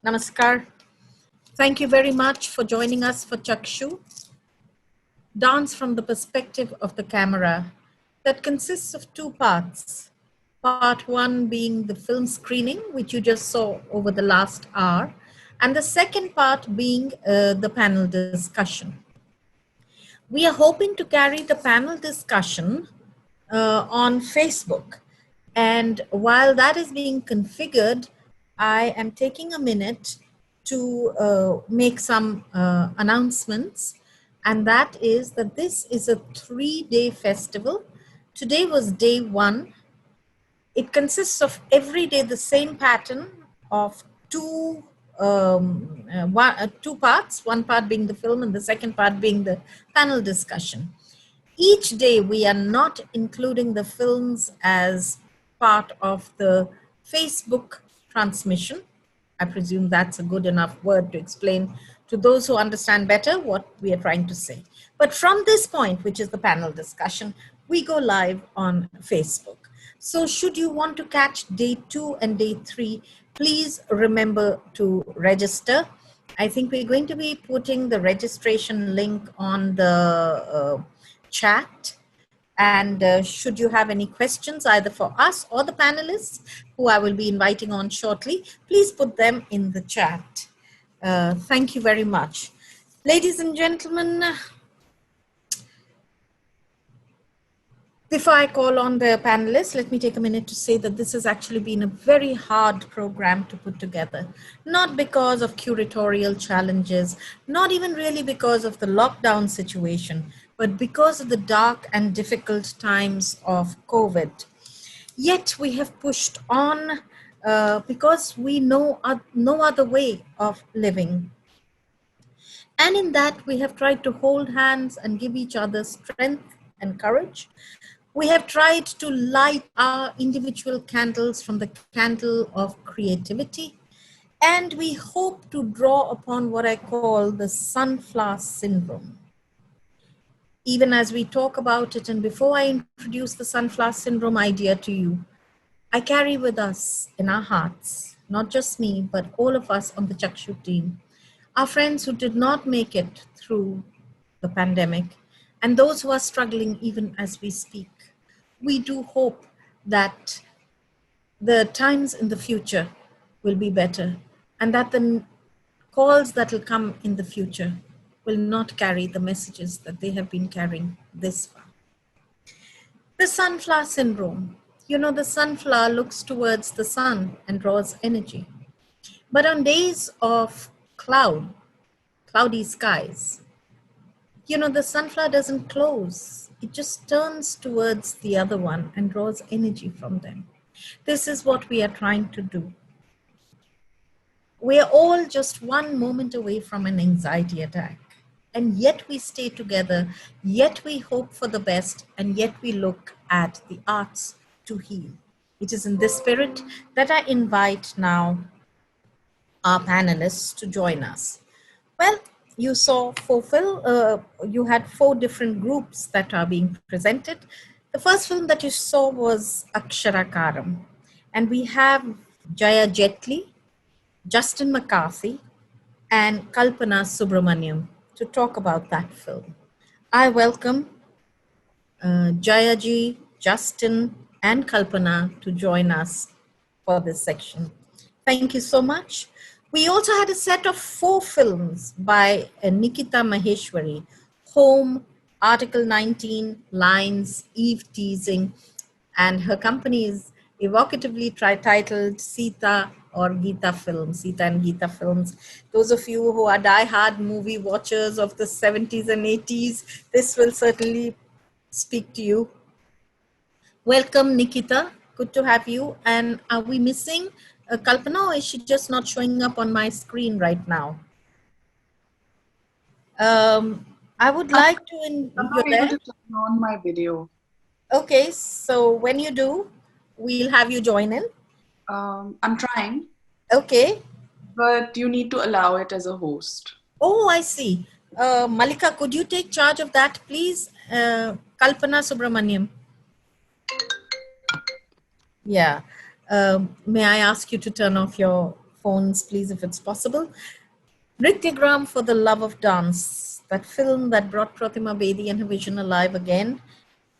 Namaskar. Thank you very much for joining us for Chakshu, Dance from the Perspective of the Camera, that consists of two parts. Part one being the film screening, which you just saw over the last hour, and the second part being the panel discussion. We are hoping to carry the panel discussion on Facebook. And while that is being configured, I am taking a minute to make some announcements. And that is that this is a 3-day festival. Today was day 1. It consists of every day the same pattern of two parts, one part being the film and the second part being the panel discussion. Each day we are not including the films as part of the Facebook transmission. I presume that's a good enough word to explain to those who understand better what we are trying to say. But from this point, which is the panel discussion, we go live on Facebook. So should you want to catch day 2 and day 3, please remember to register. I think we're going to be putting the registration link on the chat. And should you have any questions either for us or the panelists, who I will be inviting on shortly, please put them in the chat. Thank you very much. Ladies and gentlemen, before I call on the panelists, let me take a minute to say that this has actually been a very hard program to put together, not because of curatorial challenges, not even really because of the lockdown situation, but because of the dark and difficult times of COVID. Yet we have pushed on because we know no other way of living. And in that, we have tried to hold hands and give each other strength and courage. We have tried to light our individual candles from the candle of creativity. And we hope to draw upon what I call the sunflower syndrome. Even as we talk about it, and before I introduce the sunflower syndrome idea to you, I carry with us in our hearts, not just me, but all of us on the Chakshu team, our friends who did not make it through the pandemic, and those who are struggling even as we speak. We do hope that the times in the future will be better, and that the calls that will come in the future will not carry the messages that they have been carrying this far. The sunflower syndrome. You know, the sunflower looks towards the sun and draws energy. But on days of cloudy skies, you know, the sunflower doesn't close. It just turns towards the other one and draws energy from them. This is what we are trying to do. We are all just one moment away from an anxiety attack. And yet we stay together, yet we hope for the best, and yet we look at the arts to heal. It is in this spirit that I invite now our panelists to join us. Well, you saw you had 4 different groups that are being presented. The first film that you saw was Aksharakaram, and we have Jaya Jetli, Justin McCarthy, and Kalpana Subramaniam to talk about that film. I welcome Jayaji, Justin, and Kalpana to join us for this section. Thank you so much. We also had a set of 4 films by Nikita Maheshwari: Home, Article 19, Lines, Eve Teasing, and her company is evocatively titled Sita or Geeta Films, Sita and Geeta Films. Those of you who are die-hard movie watchers of the 70s and 80s, this will certainly speak to you. Welcome, Nikita. Good to have you. And are we missing Kalpana, or is she just not showing up on my screen right now? I would like to... I'm not able to turn on my video. Okay, so when you do, we'll have you join in. I'm trying. Okay. But you need to allow it as a host. Oh, I see. Malika, could you take charge of that, please? Kalpana Subramaniam. Yeah. May I ask you to turn off your phones, please, if it's possible. Nrityagram for the Love of Dance, that film that brought Pratima Bedi and her vision alive again.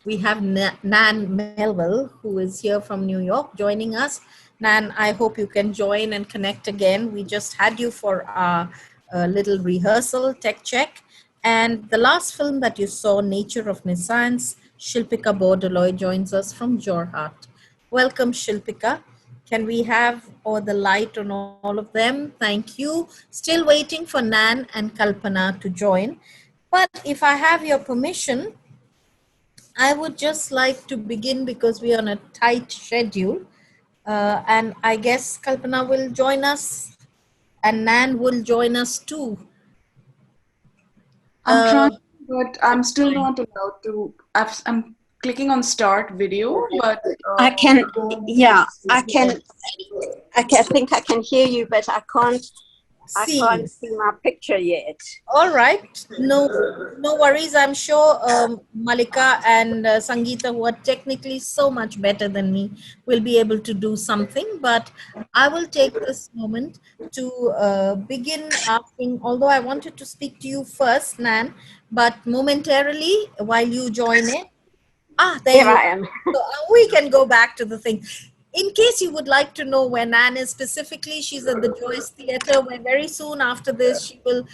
We have Nan Melville, who is here from New York, joining us. Nan, I hope you can join and connect again. We just had you for our little rehearsal, tech check. And the last film that you saw, Nature of Nescience, Shilpika Bordeloy joins us from Jorhat. Welcome, Shilpika. Can we have all the light on all of them? Thank you. Still waiting for Nan and Kalpana to join. But if I have your permission, I would just like to begin because we are on a tight schedule. And I guess Kalpana will join us and Nan will join us too. I'm trying, but I'm still not allowed to. I'm clicking on start video, but I can, yeah, I can. I think I can hear you, but I can't see my picture yet. All right, no worries. I'm sure Malika and Sangeeta, who are technically so much better than me, will be able to do something. But I will take this moment to begin asking, although I wanted to speak to you first, Nan, but momentarily while you join in. There you I am. So we can go back to the thing. In case you would like to know where Nan is specifically, she's at the Joyce Theatre, where very soon after this she will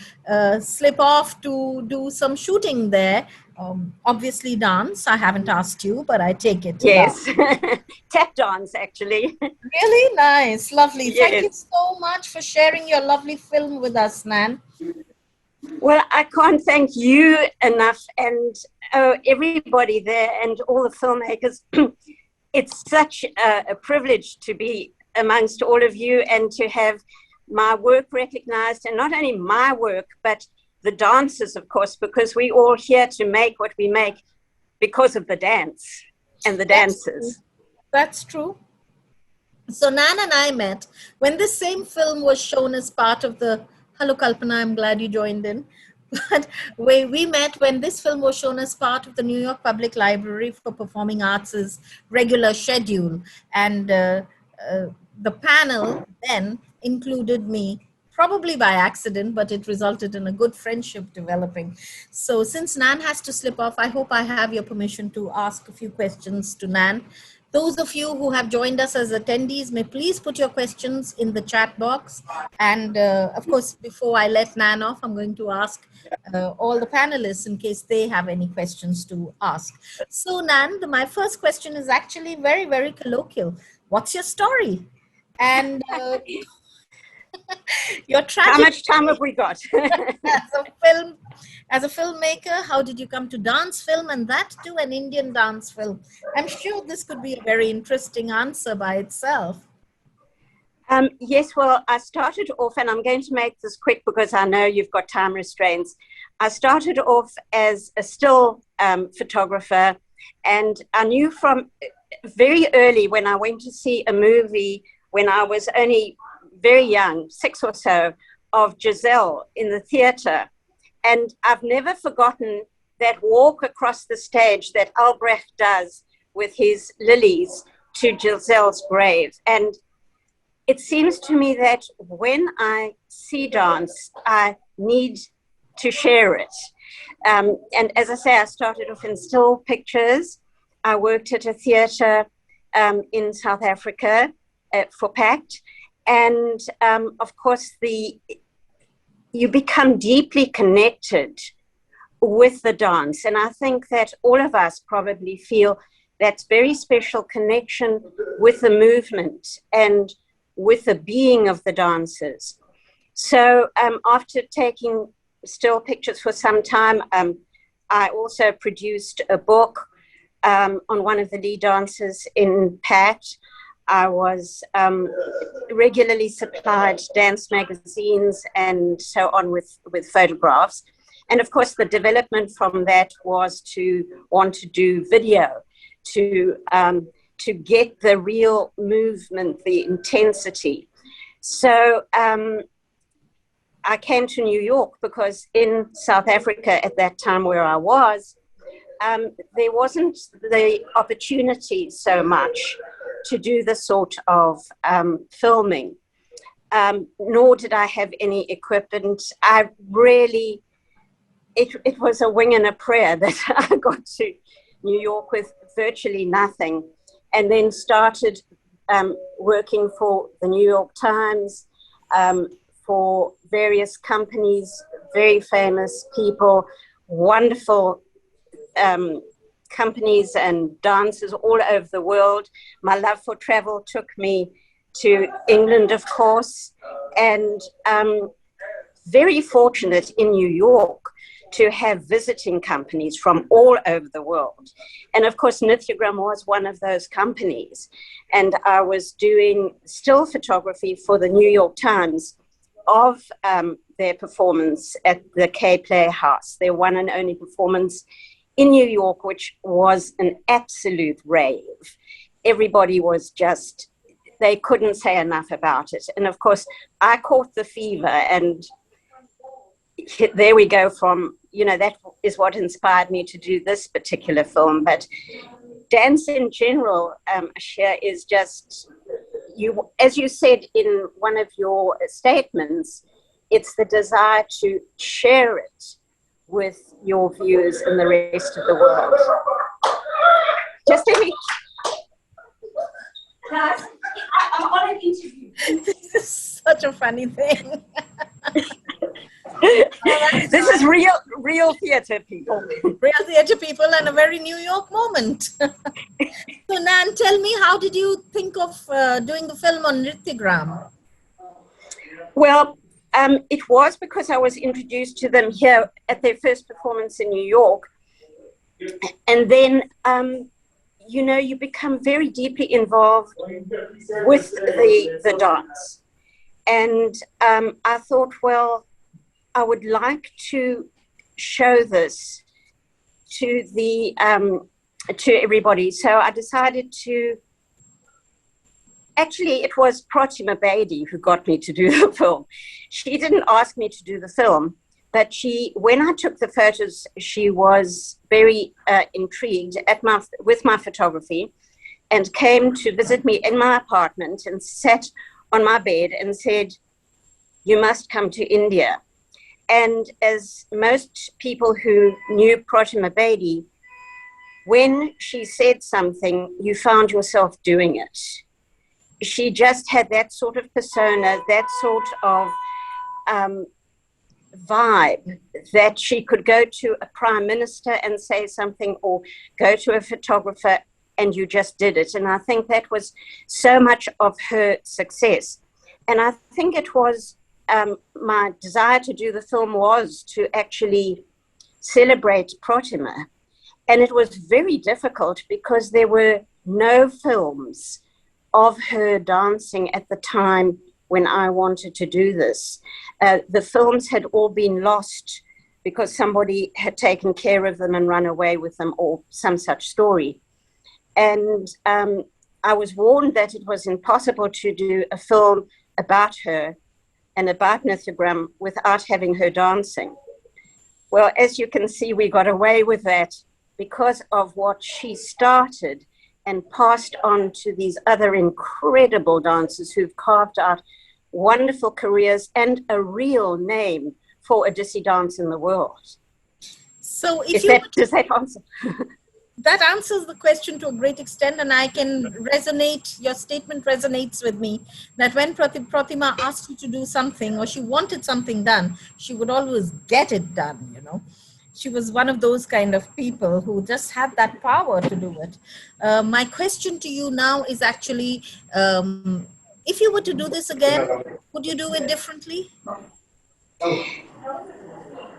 slip off to do some shooting there. Obviously dance. I haven't asked you, but I take it. Yes, tap dance actually. Really nice, lovely. Yes. Thank you so much for sharing your lovely film with us, Nan. Well, I can't thank you enough, and everybody there and all the filmmakers. It's such a privilege to be amongst all of you and to have my work recognized, and not only my work, but the dancers, of course, because we're all here to make what we make because of the dance and the dancers. That's true. So Nan and I met when this same film was shown as part of the, hello Kalpana, I'm glad you joined in. But we met when this film was shown as part of the New York Public Library for Performing Arts' regular schedule. And the panel then included me, probably by accident, but it resulted in a good friendship developing. So since Nan has to slip off, I hope I have your permission to ask a few questions to Nan. Those of you who have joined us as attendees may please put your questions in the chat box. And of course, before I let Nan off, I'm going to ask all the panelists in case they have any questions to ask. So Nan, my first question is actually very, very colloquial. What's your story? And your tragic. How much time have we got? As a filmmaker, how did you come to dance film, and that too an Indian dance film? I'm sure this could be a very interesting answer by itself. Yes, well, I started off, and I'm going to make this quick because I know you've got time restraints. I started off as a still photographer, and I knew from very early when I went to see a movie when I was only very young, 6 or so, of Giselle in the theatre. And I've never forgotten that walk across the stage that Albrecht does with his lilies to Giselle's grave. And it seems to me that when I see dance, I need to share it. And as I say, I started off in still pictures. I worked at a theatre in South Africa for PACT. And of course, you become deeply connected with the dance. And I think that all of us probably feel that very special connection with the movement and with the being of the dancers. So after taking still pictures for some time, I also produced a book on one of the lead dancers in PACT. I was regularly supplied dance magazines and so on with photographs. And of course, the development from that was to want to do video, to get the real movement, the intensity. So I came to New York because in South Africa at that time where I was, there wasn't the opportunity so much to do the sort of filming. nor did I have any equipment. I really, it was a wing and a prayer that I got to New York with virtually nothing, and then started working for the New York Times, for various companies, very famous people, wonderful companies and dancers all over the world. My love for travel took me to England, of course, and very fortunate in New York to have visiting companies from all over the world. And of course, Nithyagram was one of those companies. And I was doing still photography for the New York Times of their performance at the K Playhouse, their one and only performance in New York, which was an absolute rave. Everybody was just, they couldn't say enough about it. And of course, I caught the fever, and there we go from, you know, that is what inspired me to do this particular film. But dance in general, Ashia, is just, you, as you said in one of your statements, it's the desire to share it with your viewers and the rest of the world. Just let me... Guys, I'm on an interview. This is such a funny thing. This is real theatre, people. Real theatre people, and a very New York moment. So Nan, tell me, how did you think of doing the film on Nrityagram? Well, it was because I was introduced to them here at their first performance in New York. And then, you know, you become very deeply involved with the dance. And I thought, well, I would like to show this to the to everybody. So I decided to, actually it was Pratima Bedi who got me to do the film. She didn't ask me to do the film, but she, when I took the photos, she was very intrigued with my photography, and came to visit me in my apartment and sat on my bed and said, "You must come to India." And as most people who knew Pratima Bedi, when she said something, you found yourself doing it. She just had that sort of persona, that sort of vibe, that she could go to a prime minister and say something, or go to a photographer, and you just did it. And I think that was so much of her success. And I think it was my desire to do the film was to actually celebrate Pratima. And it was very difficult because there were no films of her dancing at the time when I wanted to do this. The films had all been lost because somebody had taken care of them and run away with them, or some such story. And I was warned that it was impossible to do a film about her and about Nithyagram without having her dancing. Well, as you can see, we got away with that because of what she started and passed on to these other incredible dancers who've carved out wonderful careers and a real name for Odissi dance in the world. So does that answer? That answers the question to a great extent, and I can resonate, your statement resonates with me, that when Pratima asked you to do something, or she wanted something done, she would always get it done, you know. She was one of those kind of people who just had that power to do it. My question to you now is actually, if you were to do this again, would you do it differently?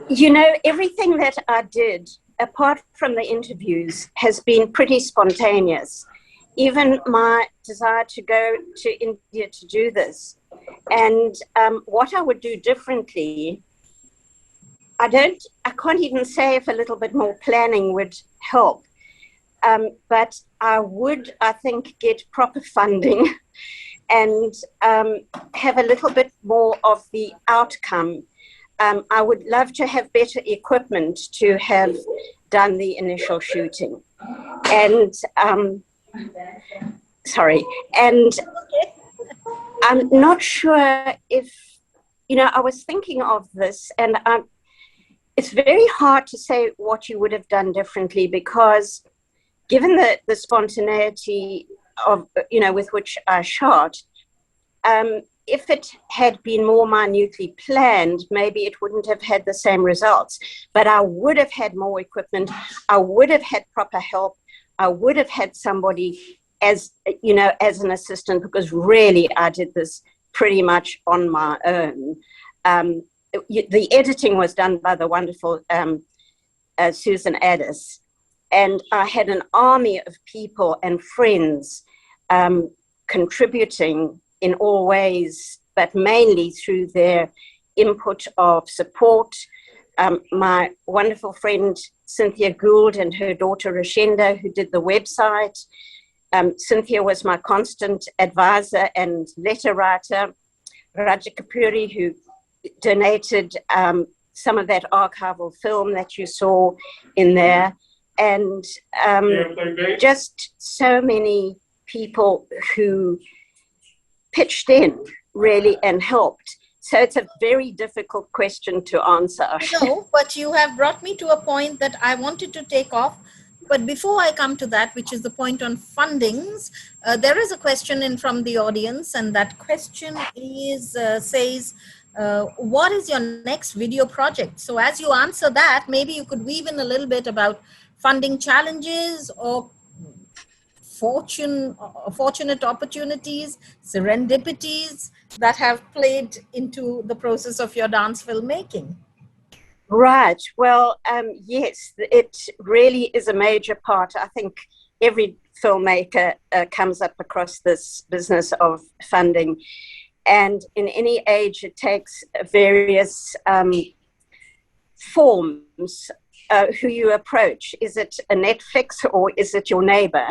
You know, everything that I did, apart from the interviews, has been pretty spontaneous. Even my desire to go to India to do this. And what I would do differently, I can't even say if a little bit more planning would help. But I would, I think, get proper funding and have a little bit more of the outcome. I would love to have better equipment to have done the initial shooting. And, sorry, and I'm not sure if, I was thinking of this, and it's very hard to say what you would have done differently, because given the spontaneity of, with which I shot, if it had been more minutely planned, maybe it wouldn't have had the same results. But I would have had more equipment. I would have had proper help. I would have had somebody as an assistant, because really I did this pretty much on my own. The editing was done by the wonderful Susan Addis, and I had an army of people and friends contributing in all ways, but mainly through their input of support. My wonderful friend Cynthia Gould and her daughter Rashenda, who did the website. Cynthia was my constant advisor and letter writer. Raja Kapuri, who donated some of that archival film that you saw in there. And just so many people who pitched in, really, and helped. So it's a very difficult question to answer. No, but you have brought me to a point that I wanted to take off. But before I come to that, which is the point on fundings, there is a question in from the audience, and that question is says, what is your next video project? So as you answer that, maybe you could weave in a little bit about funding challenges or fortunate opportunities, serendipities that have played into the process of your dance filmmaking. Right. Well, yes, it really is a major part. I think every filmmaker comes up across this business of funding. And in any age, it takes various forms. Who you approach. Is it a Netflix or is it your neighbor?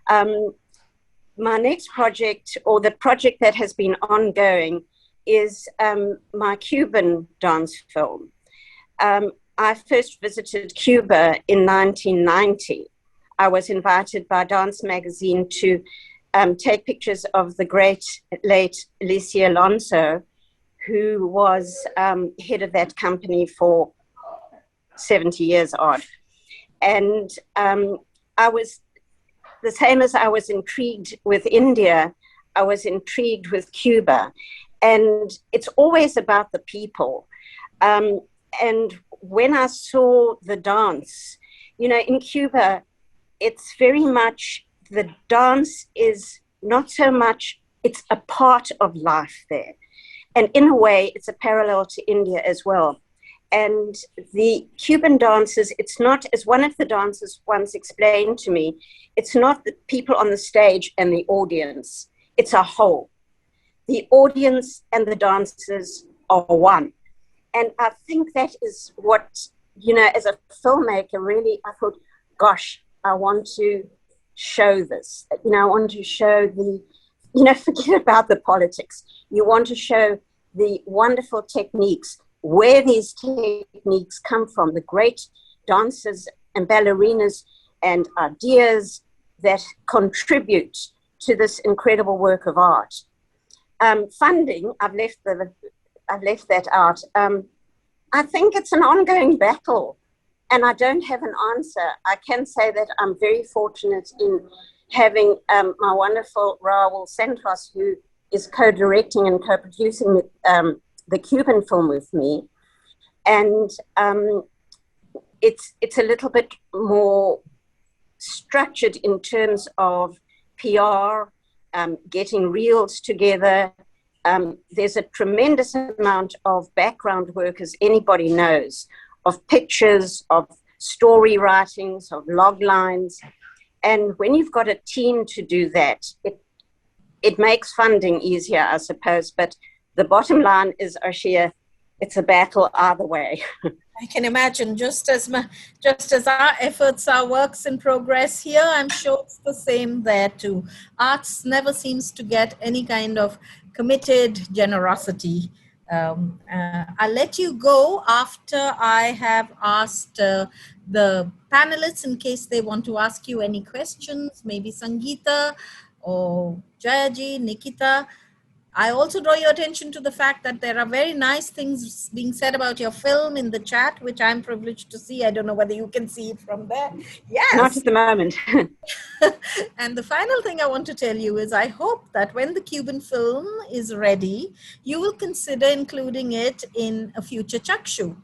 My next project, or the project that has been ongoing, is my Cuban dance film. I first visited Cuba in 1990. I was invited by Dance Magazine to take pictures of the great late Alicia Alonso, who was head of that company for 70 years odd. And I was the same as I was intrigued with India, I was intrigued with Cuba. And it's always about the people. And when I saw the dance, in Cuba, it's very much, the dance is not so much, it's a part of life there. And in a way, it's a parallel to India as well. And the Cuban dancers, it's not, as one of the dancers once explained to me, it's not the people on the stage and the audience, it's a whole. The audience and the dancers are one. And I think that is what, as a filmmaker, really, I thought, gosh, I want to show this. I want to show the, forget about the politics. You want to show the wonderful techniques, where these techniques come from, the great dancers and ballerinas and ideas that contribute to this incredible work of art. Funding, I've left that out. I think it's an ongoing battle, and I don't have an answer. I can say that I'm very fortunate in having my wonderful Raul Santos, who is co-directing and co-producing the Cuban film with me. And it's a little bit more structured in terms of PR, getting reels together. There's a tremendous amount of background work, as anybody knows, of pictures, of story writings, of log lines. And when you've got a team to do that, it makes funding easier, I suppose. But the bottom line is, Ashia, it's a battle either way. I can imagine, just as our efforts are works in progress here, I'm sure it's the same there too. Arts never seems to get any kind of committed generosity. I'll let you go after I have asked the panelists in case they want to ask you any questions, maybe Sangeeta or Jayaji, Nikita. I also draw your attention to the fact that there are very nice things being said about your film in the chat, which I'm privileged to see. I don't know whether you can see it from there. Not Yes. at the moment. And the final thing I want to tell you is I hope that when the Cuban film is ready, you will consider including it in a future Chakshu.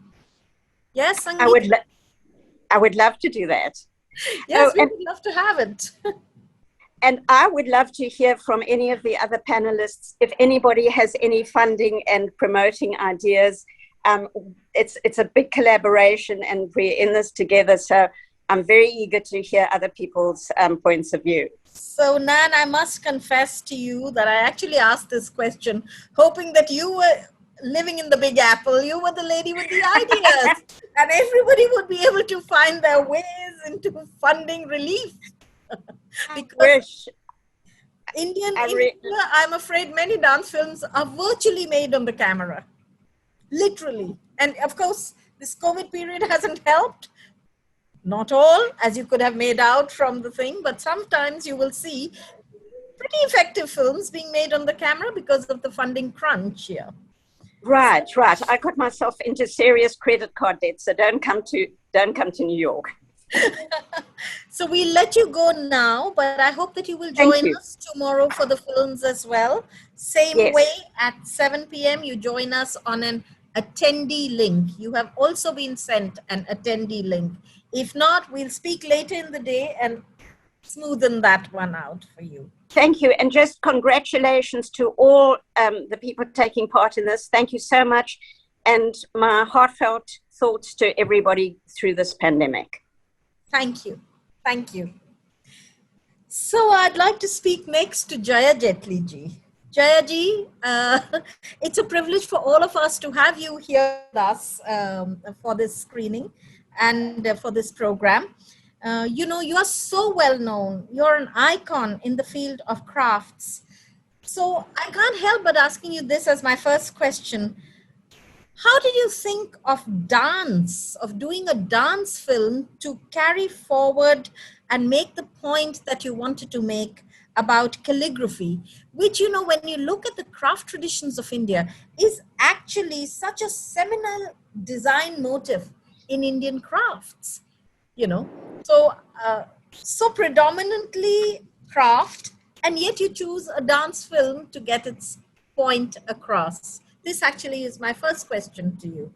Yes, I Sangeet? I would love to do that. Yes, Oh, we would love to have it. and I would love to hear from any of the other panelists if anybody has any funding and promoting ideas. It's a big collaboration, and we're in this together. So I'm very eager to hear other people's points of view. So, Nan, I must confess to you that I actually asked this question hoping that you were living in the Big Apple. You were the lady with the ideas, and everybody would be able to find their ways into funding relief. Because in India, I'm afraid many dance films are virtually made on the camera, literally. And of course, this COVID period hasn't helped. Not all, as you could have made out from the thing, but sometimes you will see pretty effective films being made on the camera because of the funding crunch here. Right. I got myself into serious credit card debt, so don't come to New York. So we'll let you go now, but I hope that you will join us tomorrow for the films as well. Same way at 7 p.m. you join us on an attendee link. You have also been sent an attendee link. If not, we'll speak later in the day and smoothen that one out for you. Thank you. And just congratulations to all the people taking part in this. Thank you so much. And my heartfelt thoughts to everybody through this pandemic. Thank you. Thank you. So I'd like to speak next to Jaya Jetli ji. Jaya ji, it's a privilege for all of us to have you here with us for this screening and for this program. You know, you are so well known. You're an icon in the field of crafts. So I can't help but asking you this as my first question. How did you think of dance, of doing a dance film to carry forward and make the point that you wanted to make about calligraphy, which, you know, when you look at the craft traditions of India, is actually such a seminal design motif in Indian crafts, you know? So predominantly craft, and yet you choose a dance film to get its point across. This actually is my first question to you.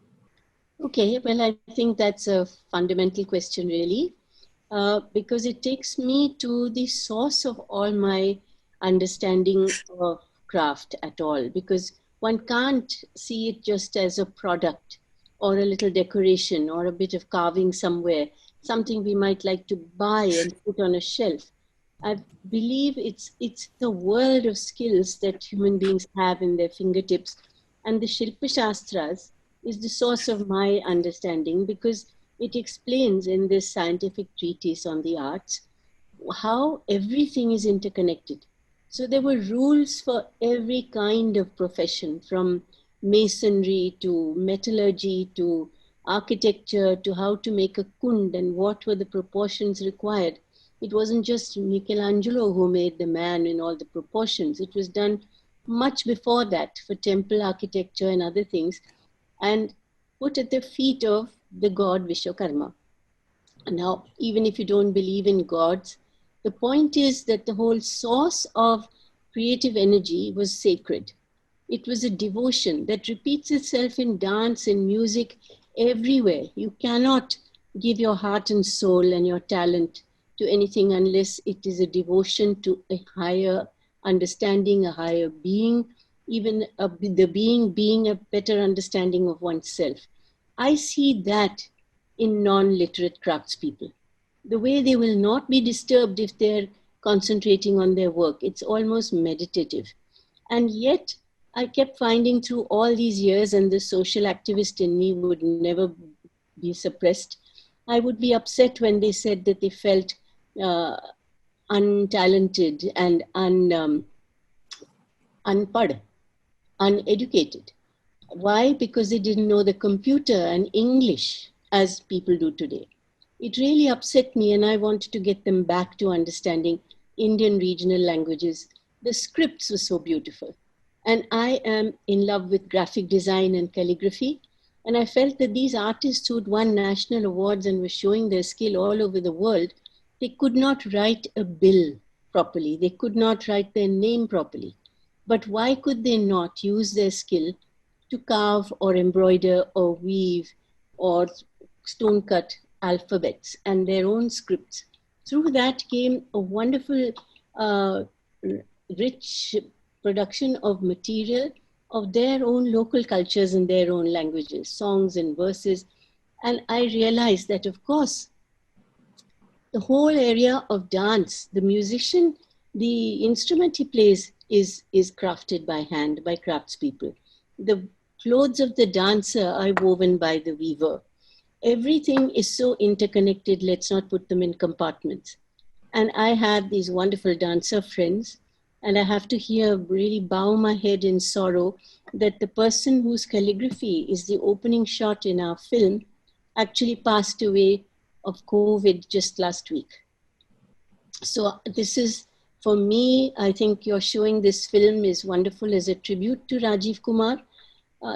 Okay, well, I think that's a fundamental question, really, because it takes me to the source of all my understanding of craft at all, because one can't see it just as a product or a little decoration or a bit of carving somewhere, something we might like to buy and put on a shelf. I believe it's the world of skills that human beings have in their fingertips. And the Shilpa Shastras is the source of my understanding, because it explains in this scientific treatise on the arts how everything is interconnected. So there were rules for every kind of profession, from masonry to metallurgy to architecture to how to make a kund and what were the proportions required. It wasn't just Michelangelo who made the man in all the proportions. It was done much before that for temple architecture and other things, and put at the feet of the god Vishwakarma. Now, even if you don't believe in gods, the point is that the whole source of creative energy was sacred. It was a devotion that repeats itself in dance, in music, everywhere. You cannot give your heart and soul and your talent to anything unless it is a devotion to a higher understanding, a higher being, even the being a better understanding of oneself. I see that in non-literate craftspeople. The way they will not be disturbed if they're concentrating on their work. It's almost meditative. And yet, I kept finding through all these years, and the social activist in me would never be suppressed, I would be upset when they said that they felt untalented and unpad, uneducated. Why? Because they didn't know the computer and English as people do today. It really upset me, and I wanted to get them back to understanding Indian regional languages. The scripts were so beautiful. And I am in love with graphic design and calligraphy. And I felt that these artists who'd won national awards and were showing their skill all over the world, they could not write a bill properly. They could not write their name properly. But why could they not use their skill to carve or embroider or weave or stone cut alphabets and their own scripts? Through that came a wonderful, rich production of material of their own local cultures and their own languages, songs and verses. And I realized that, of course, the whole area of dance, the musician, the instrument he plays is crafted by hand, by craftspeople. The clothes of the dancer are woven by the weaver. Everything is so interconnected, let's not put them in compartments. And I have these wonderful dancer friends, and I have to here really bow my head in sorrow that the person whose calligraphy is the opening shot in our film actually passed away of COVID just last week. So this is, for me, I think you're showing this film is wonderful as a tribute to Rajiv Kumar.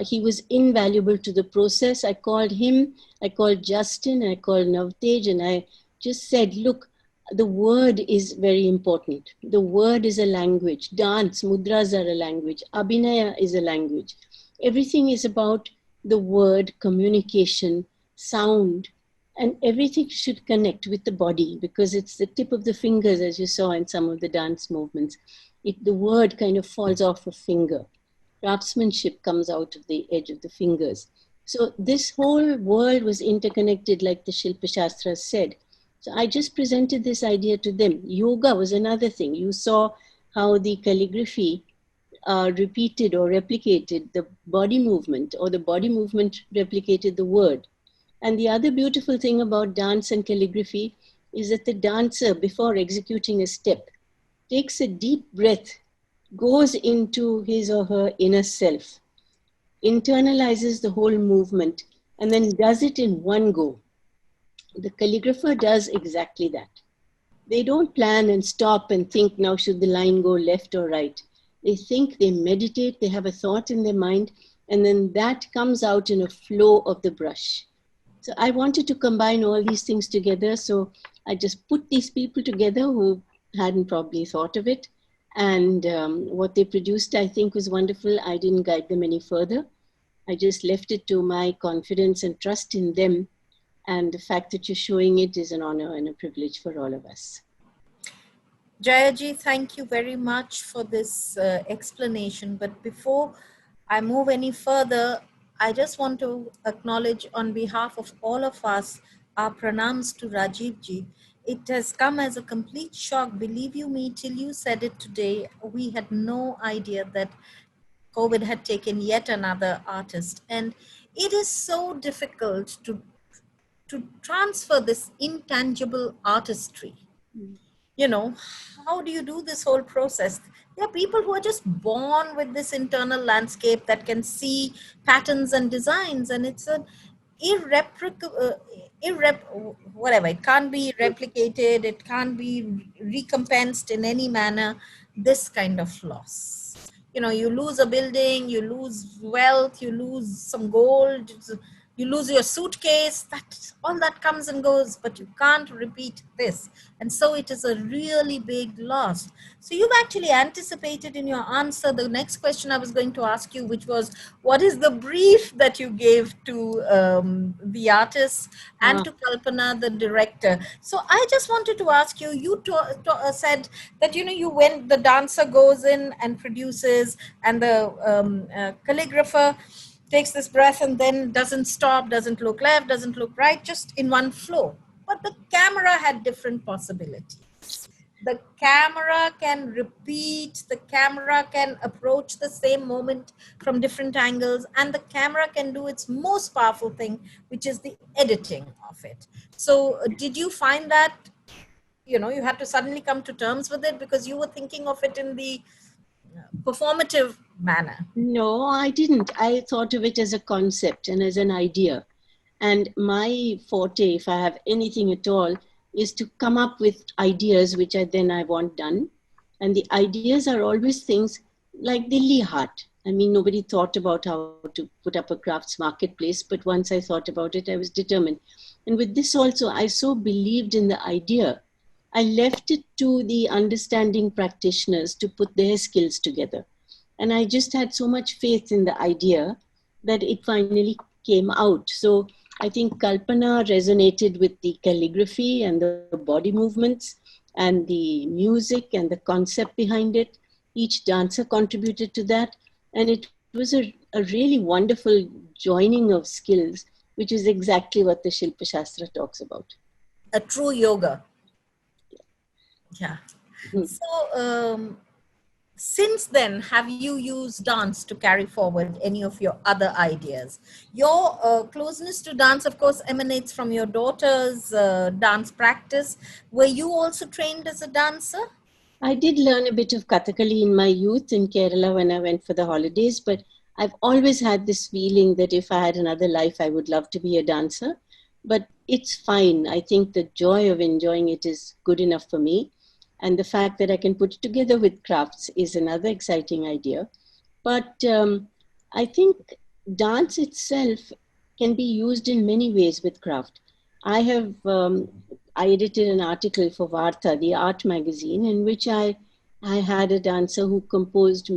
He was invaluable to the process. I called him, I called Justin, I called Navtej, and I just said, look, the word is very important. The word is a language. Dance, mudras are a language. Abhinaya is a language. Everything is about the word, communication, sound, and everything should connect with the body because it's the tip of the fingers, as you saw in some of the dance movements. The word kind of falls off a finger. Craftsmanship comes out of the edge of the fingers. So this whole world was interconnected, like the Shilpa Shastras said. So I just presented this idea to them. Yoga was another thing. You saw how the calligraphy repeated or replicated the body movement, or the body movement replicated the word. And the other beautiful thing about dance and calligraphy is that the dancer, before executing a step, takes a deep breath, goes into his or her inner self, internalizes the whole movement, and then does it in one go. The calligrapher does exactly that. They don't plan and stop and think, now should the line go left or right. They think, they meditate, they have a thought in their mind, and then that comes out in a flow of the brush. So I wanted to combine all these things together. So I just put these people together who hadn't probably thought of it. And what they produced, I think, was wonderful. I didn't guide them any further. I just left it to my confidence and trust in them. And the fact that you're showing it is an honor and a privilege for all of us. Jayaji, thank you very much for this explanation. But before I move any further, I just want to acknowledge on behalf of all of us our pranams to Rajiv ji. It has come as a complete shock, believe you me, till you said it today. We had no idea that COVID had taken yet another artist. And it is so difficult to transfer this intangible artistry. You know, how do you do this whole process? There are people who are just born with this internal landscape that can see patterns and designs, and it's an whatever, it can't be replicated, it can't be recompensed in any manner. This kind of loss, you know, you lose a building, you lose wealth, you lose some gold, you lose your suitcase, that all that comes and goes, but you can't repeat this. And so it is a really big loss. So you've actually anticipated in your answer the next question I was going to ask you, which was, what is the brief that you gave to the artists and to Kalpana, the director? So I just wanted to ask you, you said that, you know, you, when the dancer goes in and produces, and the calligrapher takes this breath and then doesn't stop, doesn't look left, doesn't look right, just in one flow. But the camera had different possibilities. The camera can repeat, the camera can approach the same moment from different angles, and the camera can do its most powerful thing, which is the editing of it. So did you find that, you know, you had to suddenly come to terms with it because you were thinking of it in the performative manner? No, I didn't. I thought of it as a concept and as an idea. And my forte, if I have anything at all, is to come up with ideas which I want done. And the ideas are always things like Delhi Heart. I mean, nobody thought about how to put up a crafts marketplace, but once I thought about it, I was determined. And with this also, I so believed in the idea, I left it to the understanding practitioners to put their skills together. And I just had so much faith in the idea that it finally came out. So I think Kalpana resonated with the calligraphy and the body movements and the music and the concept behind it. Each dancer contributed to that. And it was a really wonderful joining of skills, which is exactly what the Shilpa Shastra talks about. A true yoga. Yeah. Mhm. So, since then, have you used dance to carry forward any of your other ideas? Your closeness to dance, of course, emanates from your daughter's dance practice. Were you also trained as a dancer? I did learn a bit of Kathakali in my youth in Kerala when I went for the holidays, but I've always had this feeling that if I had another life, I would love to be a dancer. But it's fine. I think the joy of enjoying it is good enough for me. And the fact that I can put it together with crafts is another exciting idea. But I think dance itself can be used in many ways with craft. I have I edited an article for Varta, the art magazine, in which I had a dancer who composed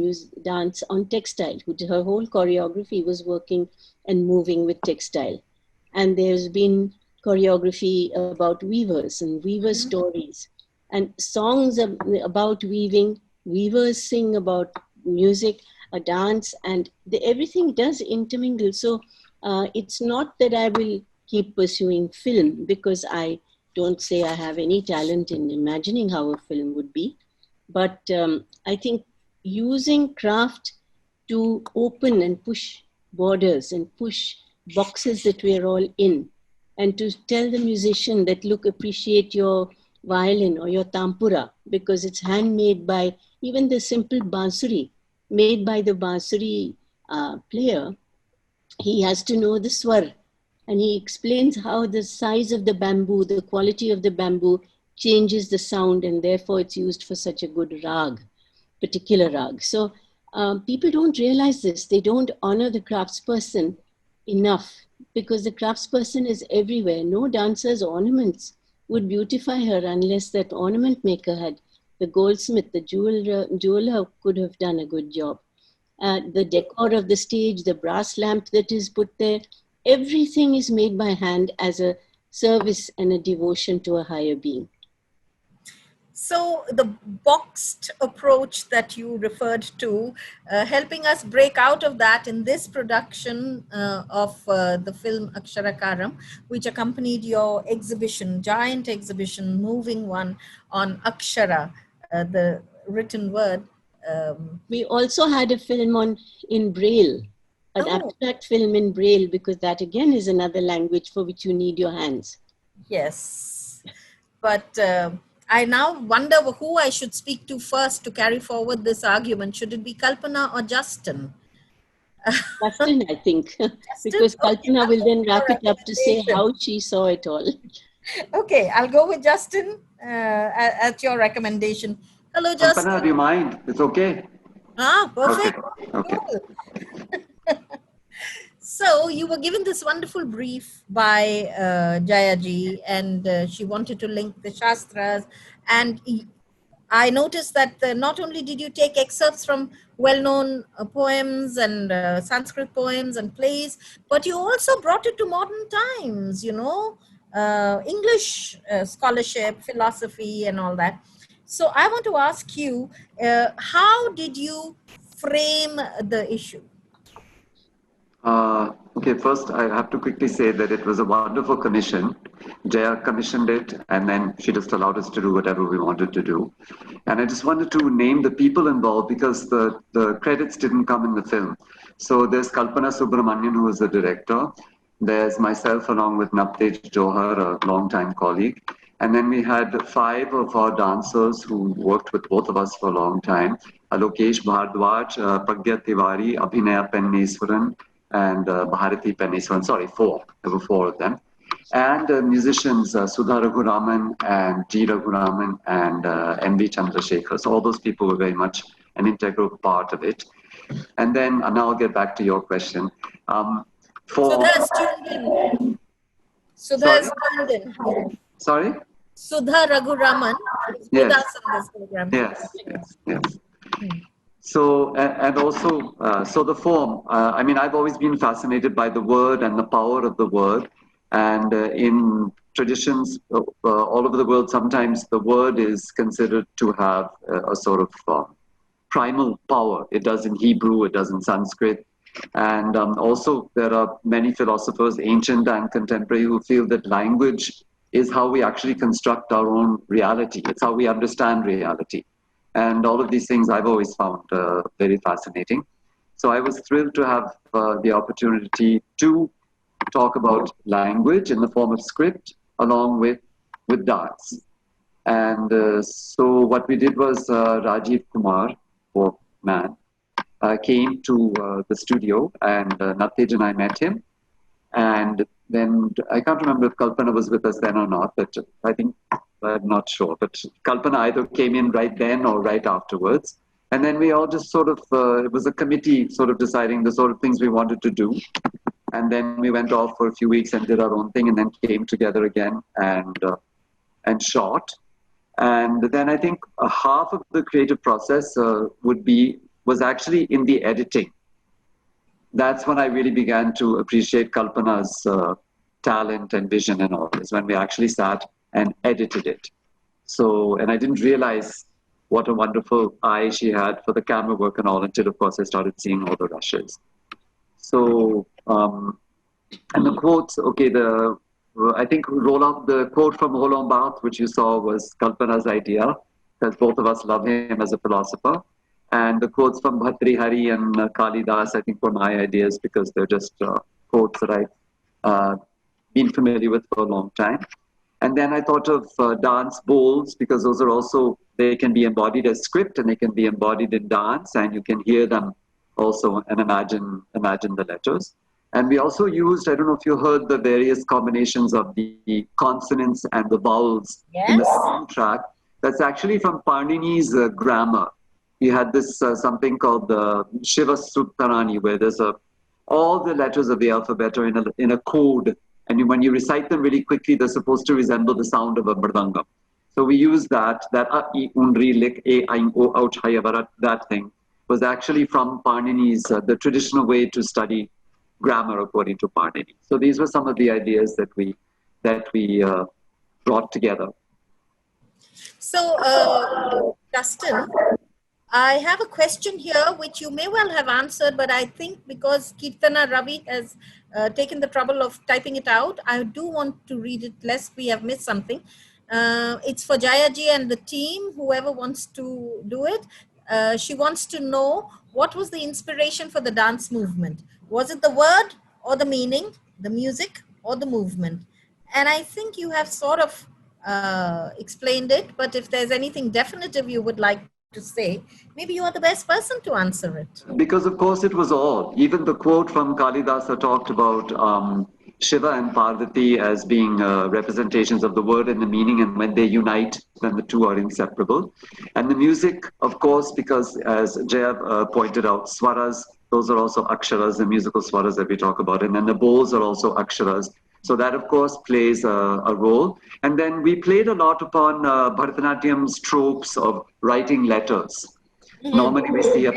dance on textile, who her whole choreography was working and moving with textile. And there's been choreography about weavers and weaver stories and songs about weaving. Weavers sing about music, a dance, and everything does intermingle. So it's not that I will keep pursuing film, because I don't say I have any talent in imagining how a film would be. But I think using craft to open and push borders and push boxes that we're all in, and to tell the musician that, look, appreciate your violin or your tampura, because it's handmade by even the simple bansuri, made by the bansuri player. He has to know the swar, and he explains how the size of the bamboo, the quality of the bamboo changes the sound, and therefore it's used for such a good rag, particular rag. So people don't realize this. They don't honor the craftsperson enough, because the craftsperson is everywhere. No dancer's ornaments would beautify her unless that ornament maker had, the goldsmith, the jeweler could have done a good job. The decor of the stage, the brass lamp that is put there, everything is made by hand as a service and a devotion to a higher being. So the boxed approach that you referred to, helping us break out of that in this production of the film Akshara, which accompanied your exhibition, giant exhibition, moving one on Akshara, the written word. We also had a film in Braille, an abstract film in Braille, because that again is another language for which you need your hands. Yes, but I now wonder who I should speak to first to carry forward this argument. Should it be Kalpana or Justin? Justin, I think, because Kalpana will then wrap it up to say how she saw it all. Okay, I'll go with Justin at your recommendation. Hello, Justin. Kalpana, do you mind? It's okay. Ah, perfect. Okay. Cool. So you were given this wonderful brief by Jayaji, and she wanted to link the Shastras. And I noticed that not only did you take excerpts from well-known poems and Sanskrit poems and plays, but you also brought it to modern times, English scholarship, philosophy, and all that. So I want to ask you, how did you frame the issue? Okay, first I have to quickly say that it was a wonderful commission. Jaya commissioned it, and then she just allowed us to do whatever we wanted to do. And I just wanted to name the people involved, because the credits didn't come in the film. So there's Kalpana Subramanian, who was the director. There's myself along with Naptej Johar, a longtime colleague. And then we had 5 of our dancers who worked with both of us for a long time. Alokesh Bhardwaj, Pragya Tiwari, Abhinaya Penneswaran, and Bharati Penneswaran. Sorry, 4. There were 4 of them. And musicians, Sudha Raghuraman and G. Raghuraman and M.V. Chandrasekhar. So all those people were very much an integral part of it. And then, and now I'll get back to your question. Sudha is tuned in. Sudha is tuned in. Sorry? Sudha Raghuraman is with us in this program. Yes. So, and also, so the form, I mean, I've always been fascinated by the word and the power of the word. And in traditions all over the world, sometimes the word is considered to have a sort of primal power. It does in Hebrew, it does in Sanskrit. And also, there are many philosophers, ancient and contemporary, who feel that language is how we actually construct our own reality. It's how we understand reality. And all of these things I've always found very fascinating. So I was thrilled to have the opportunity to talk about language in the form of script along with dance. And so what we did was Rajiv Kumar, poor man, came to the studio, and Natej and I met him. And then I can't remember if Kalpana was with us then or not, but I think, I'm not sure. But Kalpana either came in right then or right afterwards. And then we all just sort of, it was a committee sort of deciding the sort of things we wanted to do. And then we went off for a few weeks and did our own thing, and then came together again and shot. And then I think half of the creative process was actually in the editing. That's when I really began to appreciate Kalpana's talent and vision and all this, when we actually sat and edited it. So, and I didn't realize what a wonderful eye she had for the camera work and all until, of course, I started seeing all the rushes. So, and the quotes, okay, I think the quote from Roland Barthes, which you saw, was Kalpana's idea, because both of us love him as a philosopher. And the quotes from Bhartrihari and Kalidas, I think, were my ideas, because they're just quotes that I've been familiar with for a long time. And then I thought of dance bowls, because those are also, they can be embodied as script and they can be embodied in dance, and you can hear them also and imagine the letters. And we also used, I don't know if you heard the various combinations of the consonants and the vowels in the soundtrack. That's actually from Panini's grammar. He had this something called the Shiva Suttarani, where there's all the letters of the alphabet are in a code. And when you recite them really quickly, they're supposed to resemble the sound of a mridangam. So we used that a, I, un, ri, lik, a, I, o, ouch, hayavarat, that thing was actually from Panini's, the traditional way to study grammar according to Panini. So these were some of the ideas that we brought together. So, Justin, I have a question here which you may well have answered, but I think because Kirtana Ravi has taken the trouble of typing it out, I do want to read it lest we have missed something. It's for Jayaji and the team, whoever wants to do it. She wants to know, what was the inspiration for the dance movement? Was it the word or the meaning, the music or the movement? And I think you have sort of explained it, but if there's anything definitive you would like to say, maybe you are the best person to answer it. Because of course it was all. Even the quote from Kalidasa talked about Shiva and Parvati as being representations of the word and the meaning, and when they unite, then the two are inseparable. And the music, of course, because as Jaya pointed out, swaras, those are also aksharas, the musical swaras that we talk about, and then the bowls are also aksharas. So that, of course, plays a role. And then we played a lot upon Bharatanatyam's tropes of writing letters. Normally we see a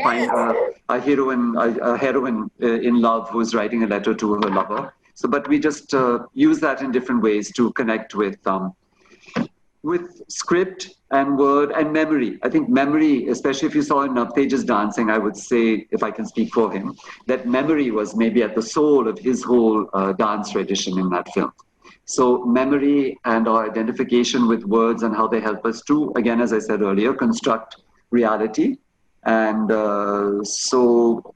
heroine in love who's writing a letter to her lover. So, but we just use that in different ways to connect with script and word and memory. I think memory, especially if you saw in Navtej's dancing, I would say, if I can speak for him, that memory was maybe at the soul of his whole dance tradition in that film. So memory and our identification with words and how they help us to, again, as I said earlier, construct reality. And so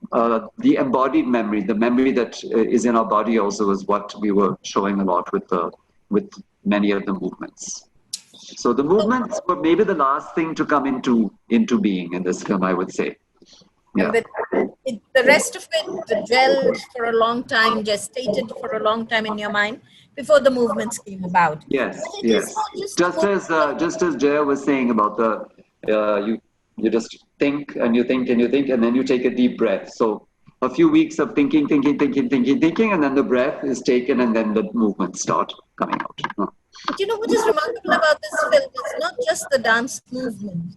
the embodied memory, the memory that is in our body also is what we were showing a lot with many of the movements. So the movements were maybe the last thing to come into being in this film, I would say. Yeah. The rest of it gelled for a long time, gestated for a long time in your mind before the movements came about. Yes, yes. Just as Jaya was saying about You just think and you think and you think, and then you take a deep breath. So a few weeks of thinking, and then the breath is taken, and then the movements start coming out. But you know what is remarkable about this film is not just the dance movement.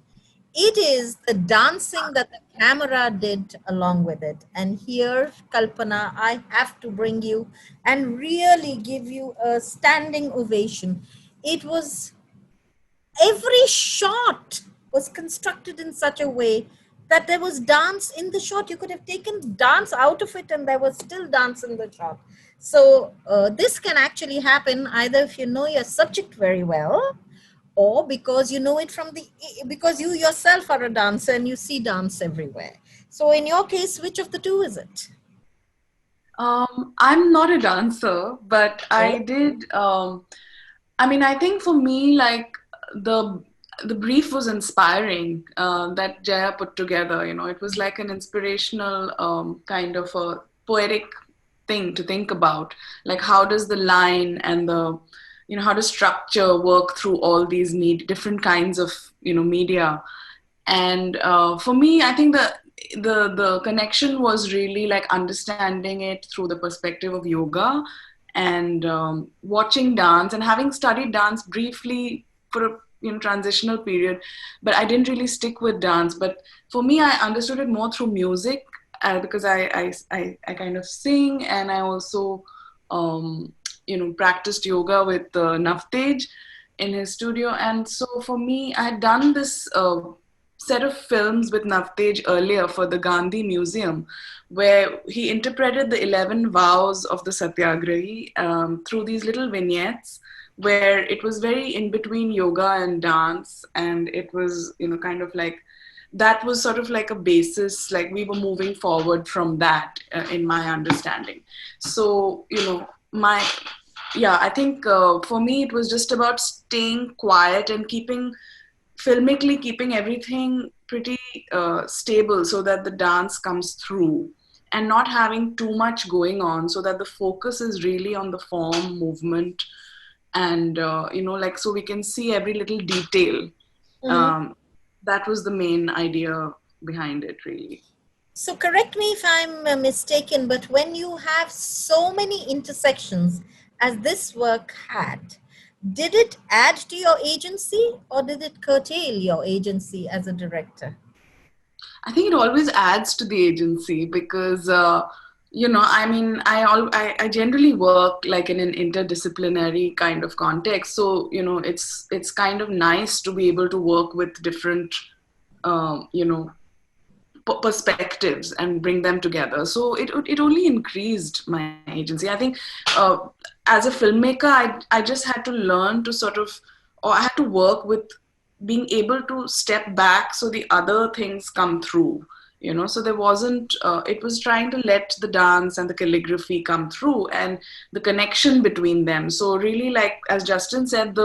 It is the dancing that the camera did along with it. And here, Kalpana, I have to bring you and really give you a standing ovation. It was every shot was constructed in such a way that there was dance in the shot. You could have taken dance out of it and there was still dance in the shot. So this can actually happen either if you know your subject very well, or because you know it from because you yourself are a dancer and you see dance everywhere. So in your case, which of the two is it? I'm not a dancer, but I did. I think for me, like the the brief was inspiring that Jaya put together. It was like an inspirational kind of a poetic thing to think about. Like, how does the line and how does structure work through all these different kinds of media? And for me, I think the connection was really like understanding it through the perspective of yoga and watching dance and having studied dance briefly for a transitional period, but I didn't really stick with dance. But for me, I understood it more through music because I kind of sing, and I also practiced yoga with Navtej in his studio. And so for me, I had done this set of films with Navtej earlier for the Gandhi Museum, where he interpreted the 11 vows of the Satyagrahi through these little vignettes, where it was very in between yoga and dance. And it was, kind of like, that was sort of like a basis, like we were moving forward from that in my understanding. So, I think for me, it was just about staying quiet and filmically keeping everything pretty stable so that the dance comes through and not having too much going on, so that the focus is really on the form, movement, and so we can see every little detail. That was the main idea behind it, really. So correct me if I'm mistaken, but when you have so many intersections as this work had, did it add to your agency or did it curtail your agency as a director? I think it always adds to the agency because, I generally work like in an interdisciplinary kind of context. So, it's kind of nice to be able to work with different, perspectives and bring them together. So it only increased my agency. I think as a filmmaker, I just had to learn to I had to work with being able to step back so the other things come through. So there wasn't, it was trying to let the dance and the calligraphy come through and the connection between them. So really, like, as Justin said,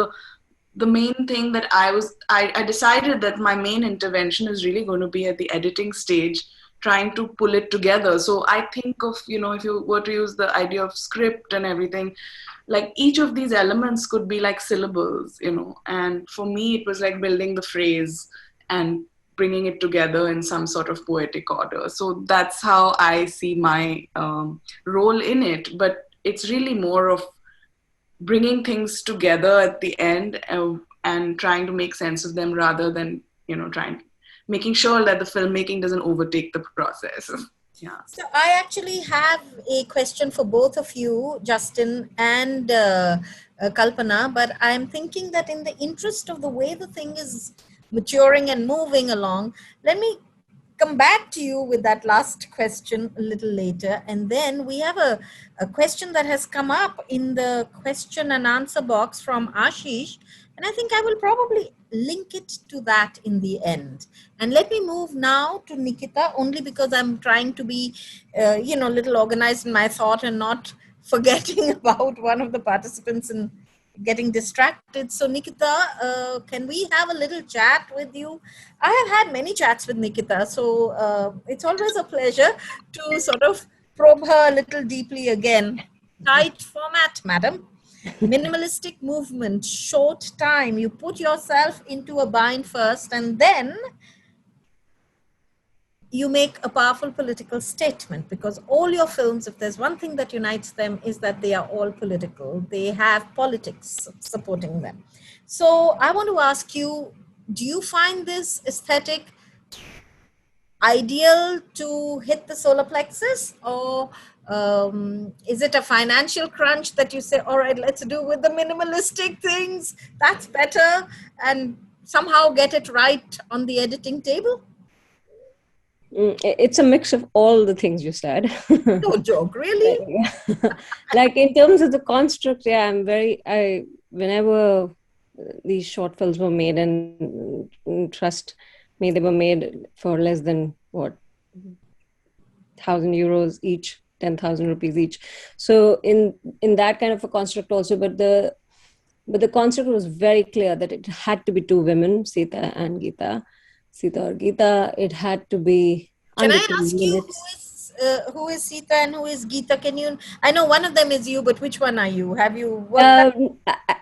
the main thing that I decided that my main intervention is really going to be at the editing stage, trying to pull it together. So I think of, if you were to use the idea of script and everything, like each of these elements could be like syllables, and for me, it was like building the phrase and bringing it together in some sort of poetic order. So that's how I see my role in it. But it's really more of bringing things together at the end and trying to make sense of them rather than, making sure that the filmmaking doesn't overtake the process. Yeah. So I actually have a question for both of you, Justin and Kalpana, but I'm thinking that in the interest of the way the thing is maturing and moving along, let me come back to you with that last question a little later. And then we have a question that has come up in the question and answer box from Ashish. And I think I will probably link it to that in the end. And let me move now to Nikita, only because I'm trying to be, a little organized in my thought and not forgetting about one of the participants and getting distracted. So Nikita, can we have a little chat with you? I have had many chats with Nikita, so it's always a pleasure to sort of probe her a little deeply again. Tight format, madam. Minimalistic movement, short time. You put yourself into a bind first and then you make a powerful political statement, because all your films, if there's one thing that unites them, is that they are all political. They have politics supporting them. So I want to ask you, do you find this aesthetic ideal to hit the solar plexus, or is it a financial crunch that you say, all right, let's do with the minimalistic things, that's better, and somehow get it right on the editing table? It's a mix of all the things you said. No joke, really? Like in terms of the construct, yeah, whenever these short films were made, and trust me, they were made for less than what, €1,000 each, 10,000 rupees each. So in that kind of a construct also, but the construct was very clear that it had to be two women, Sita and Geeta. Sita or Geeta, it had to be Can under I 2 ask you minutes. who is Sita and who is Geeta? Can you? I know one of them is you, but which one are you? Have you worked?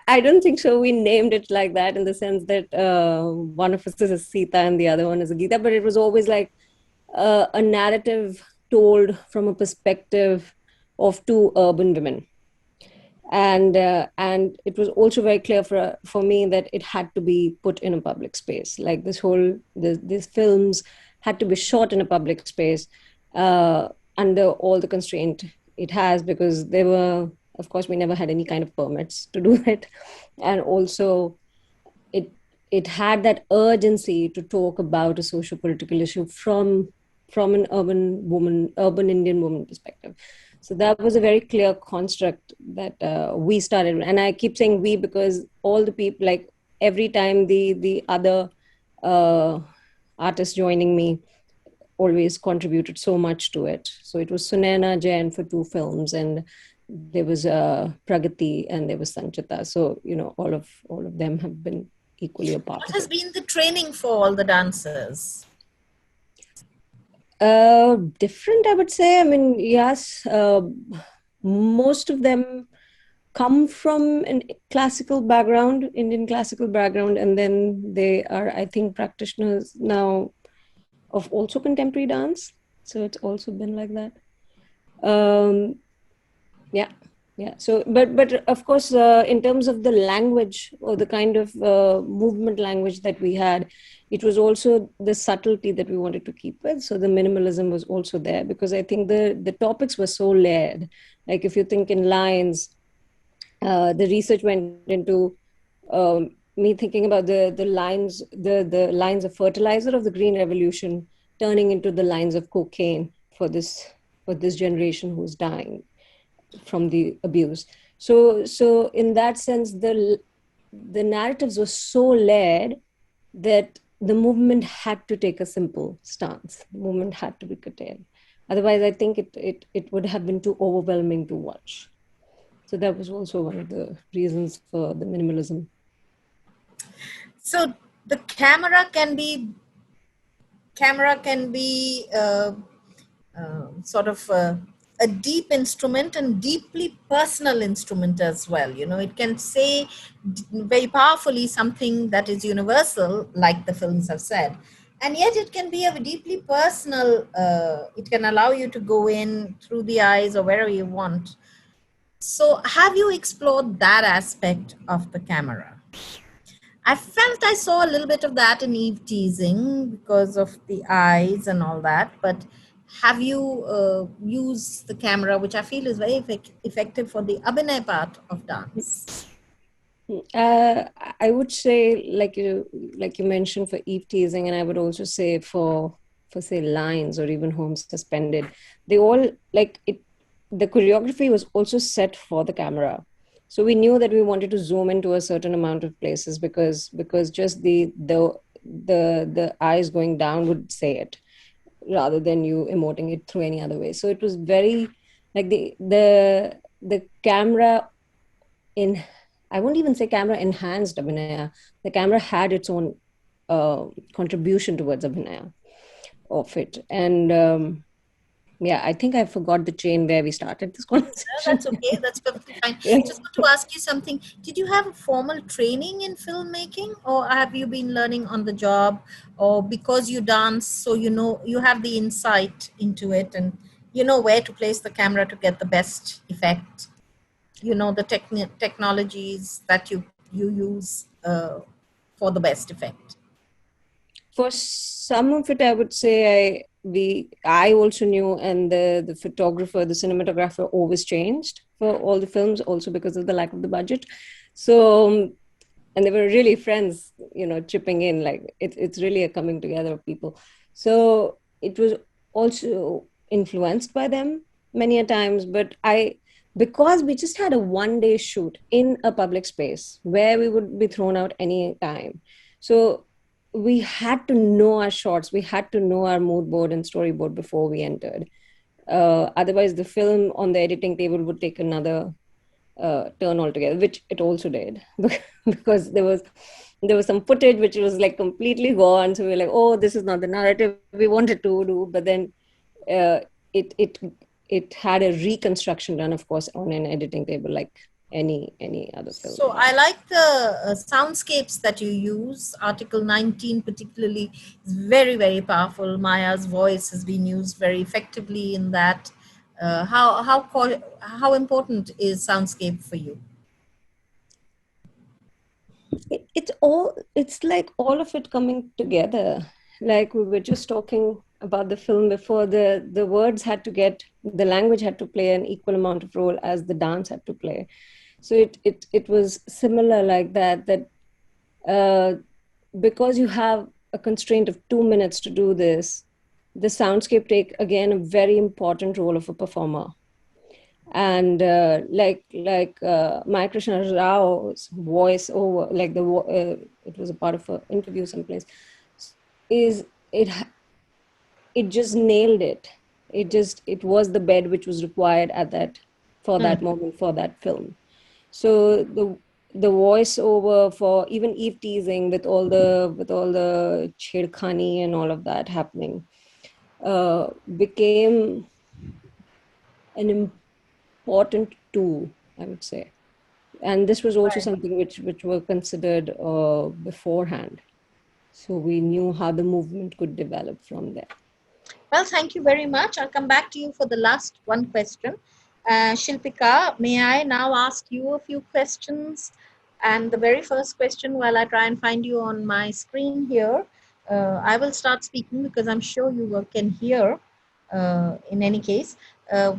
I don't think so. We named it like that in the sense that one of us is a Sita and the other one is a Geeta, but it was always like a narrative told from a perspective of two urban women. And it was also very clear for me that it had to be put in a public space. Like these films had to be shot in a public space under all the constraint it has, because they were, of course, we never had any kind of permits to do it, and also it had that urgency to talk about a socio-political issue from an urban Indian woman perspective. So that was a very clear construct that we started. And I keep saying we because all the people, like every time the other artists joining me always contributed so much to it. So it was Sunaina Jain for 2 films, and there was Pragati, and there was Sanchita. So, all of them have been equally a part What of has it. been the training for all the dancers? Different, I would say. I mean, yes, most of them come from an classical background, Indian classical background, and then they are, I think, practitioners now of also contemporary dance. So it's also been like that. Yeah. So, but of course, in terms of the language or the kind of movement language that we had, it was also the subtlety that we wanted to keep with. So the minimalism was also there, because I think the topics were so layered. Like if you think in lines, the research went into me thinking about the lines, the lines of fertilizer of the Green Revolution turning into the lines of cocaine for this generation who's dying from the abuse. So in that sense, the narratives were so layered that the movement had to take a simple stance. The movement had to be curtailed. Otherwise, I think it would have been too overwhelming to watch. So that was also one of the reasons for the minimalism. So the camera can be sort of a deep instrument and deeply personal instrument as well. It can say very powerfully something that is universal, like the films have said, and yet it can be a deeply personal. It can allow you to go in through the eyes or wherever you want. So have you explored that aspect of the camera? I felt I saw a little bit of that in Eve teasing because of the eyes and all that. But have you used the camera, which I feel is very effective for the abhinay part of dance? I would say, like you mentioned, for Eve teasing, and I would also say for say lines or even Home Suspended, they all like it. The choreography was also set for the camera. So we knew that we wanted to zoom into a certain amount of places because just the eyes going down would say it, rather than you emoting it through any other way. So it was very like the camera in, I won't even say camera enhanced abhinaya. The camera had its own contribution towards abhinaya of it, and Yeah, I think I forgot the chain where we started this conversation. That's okay. That's perfectly fine. Yeah. Just want to ask you something. Did you have a formal training in filmmaking, or have you been learning on the job, or because you dance, so you know you have the insight into it, and you know where to place the camera to get the best effect? You know the technologies that you use for the best effect. For some of it, I would say I also knew, and the photographer, the cinematographer always changed for all the films, also because of the lack of the budget. So, and they were really friends, chipping in, like it's really a coming together of people. So it was also influenced by them many a times, but because we just had a 1 day shoot in a public space where we would be thrown out any time. So we had to know our shots, we had to know our mood board and storyboard before we entered. Otherwise, the film on the editing table would take another turn altogether, which it also did because there was some footage which was like completely gone. So we were like, oh, this is not the narrative we wanted to do. But then uh, it it it had a reconstruction done, of course, on an editing table like any other film. So I like the soundscapes that you use. Article 19 particularly is very, very powerful. Maya's voice has been used very effectively in that. How important is soundscape for you? It's like all of it coming together. Like we were just talking about the film before, the words had to the language had to play an equal amount of role as the dance had to play. So it was similar like that uh, because you have a constraint of 2 minutes to do this, the soundscape take again a very important role of a performer. And Maya Krishna Rao's voice over, like it was a part of an interview someplace, is it just nailed it. It was the bed which was required at that for that moment for that film. So the voiceover for even Eve teasing with all the chirkhani and all of that happening became an important tool, I would say. And this was also Right. something which were considered beforehand. So we knew how the movement could develop from there. Well, thank you very much. I'll come back to you for the last one question. Shilpika, may I now ask you a few questions? And the very first question, while I try and find you on my screen here, I will start speaking because I'm sure you can hear in any case,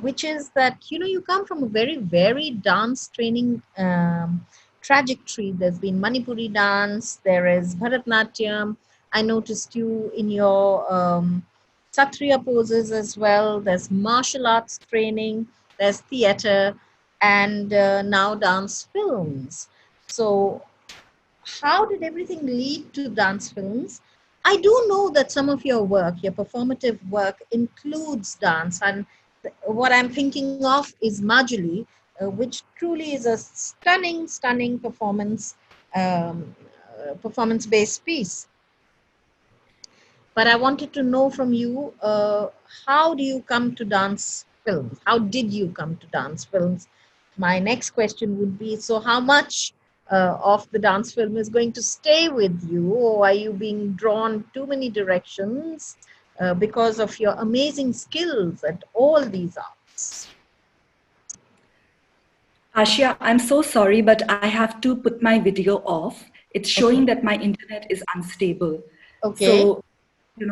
which is that, you come from a very varied dance training trajectory. There's been Manipuri dance, there is Bharatnatyam. I noticed you in your Satriya poses as well. There's martial arts training, there's theater, and now dance films. So, how did everything lead to dance films? I do know that some of your work, your performative work, includes dance, and what I'm thinking of is Majuli, which truly is a stunning, stunning performance-based piece. But I wanted to know from you, how do you come to dance films? How did you come to dance films? My next question would be, so how much of the dance film is going to stay with you, or are you being drawn too many directions because of your amazing skills at all these arts? Ashia, I'm so sorry, but I have to put my video off. It's showing that my internet is unstable. Okay. So,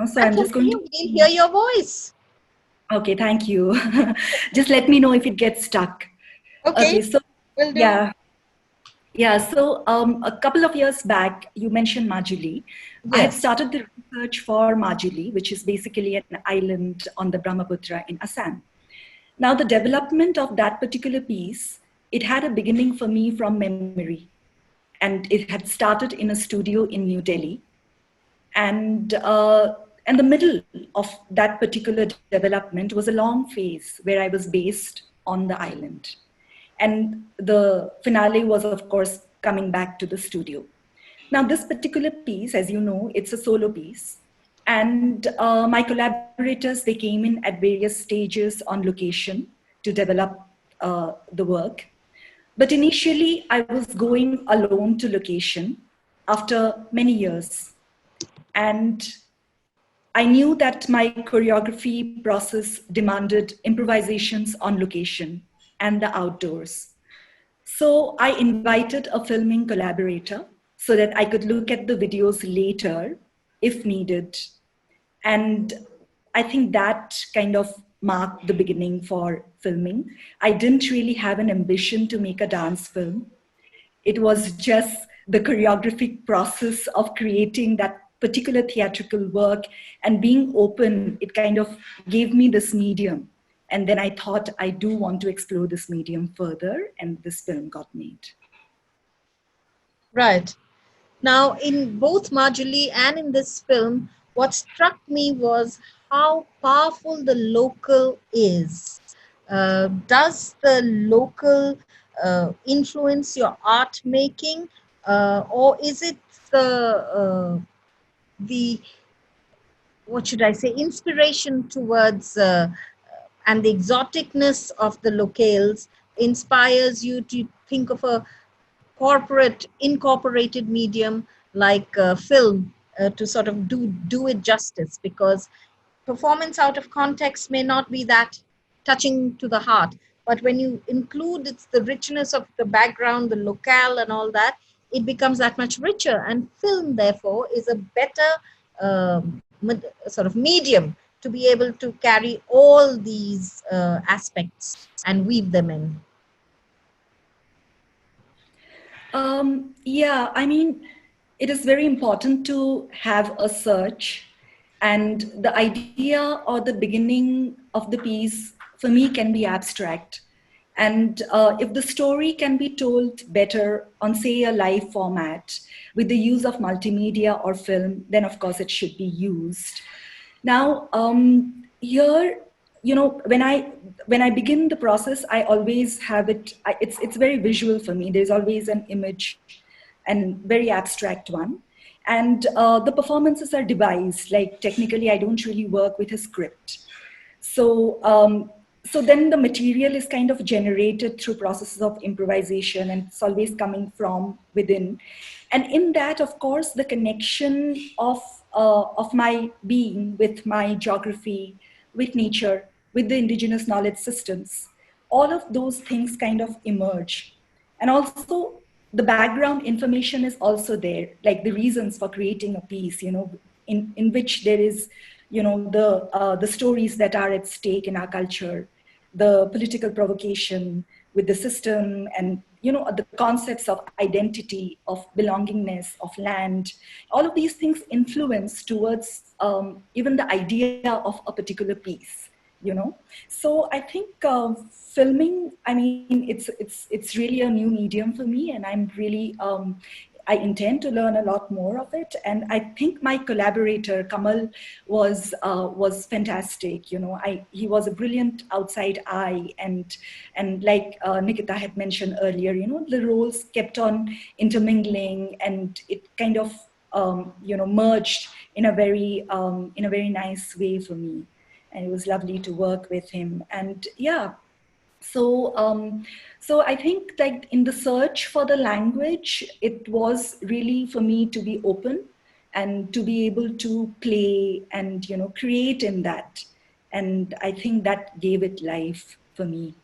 so I'm just going to... We'll hear your voice. Okay, thank you. Just let me know if it gets stuck. Okay, so will do. Yeah, so a couple of years back, you mentioned Majuli. I had Yes. started the research for Majuli, which is basically an island on the Brahmaputra in Assam. Now, the development of that particular piece, it had a beginning for me from memory. And it had started in a studio in New Delhi. And the middle of that particular development was a long phase where I was based on the island. And the finale was, of course, coming back to the studio. Now, this particular piece, as you know, it's a solo piece. And my collaborators, they came in at various stages on location to develop the work. But initially, I was going alone to location after many years. And I knew that my choreography process demanded improvisations on location and the outdoors. So I invited a filming collaborator so that I could look at the videos later if needed. And I think that kind of marked the beginning for filming. I didn't really have an ambition to make a dance film. It was just the choreographic process of creating that particular theatrical work and being open. It kind of gave me this medium. And then I thought I do want to explore this medium further, and this film got made. Right. Now, in both Marjali and in this film, what struck me was how powerful the local is. Does the local influence your art making, or is it the what should I say, inspiration towards and the exoticness of the locales inspires you to think of a corporate incorporated medium like film to sort of do it justice, because performance out of context may not be that touching to the heart, but when you include it's the richness of the background, the locale and all that, it becomes that much richer, and film therefore is a better sort of medium to be able to carry all these aspects and weave them in. Yeah, I mean, it is very important to have a search, and the idea or the beginning of the piece for me can be abstract. And if the story can be told better on, say, a live format with the use of multimedia or film, then of course it should be used. Now, here, you know, when I begin the process, I always have it. It's very visual for me. There's always an image, and very abstract one. And the performances are devised. Like technically, I don't really work with a script. So then the material is kind of generated through processes of improvisation, and it's always coming from within. And in that, of course, the connection of my being with my geography, with nature, with the indigenous knowledge systems, all of those things kind of emerge. And also the background information is also there, like the reasons for creating a piece, you know, in which there is, you know, the stories that are at stake in our culture, the political provocation with the system, and, you know, the concepts of identity, of belongingness, of land. All of these things influence towards even the idea of a particular piece, you know. So I think filming, I mean, it's really a new medium for me, and I'm really I intend to learn a lot more of it. And I think my collaborator Kamal was fantastic. You know, he was a brilliant outside eye, and like Nikita had mentioned earlier, you know, the roles kept on intermingling, and it kind of you know, merged in a very nice way for me. And it was lovely to work with him. And yeah, so I think, like, in the search for the language, it was really for me to be open and to be able to play and, you know, create in that. And I think that gave it life for me.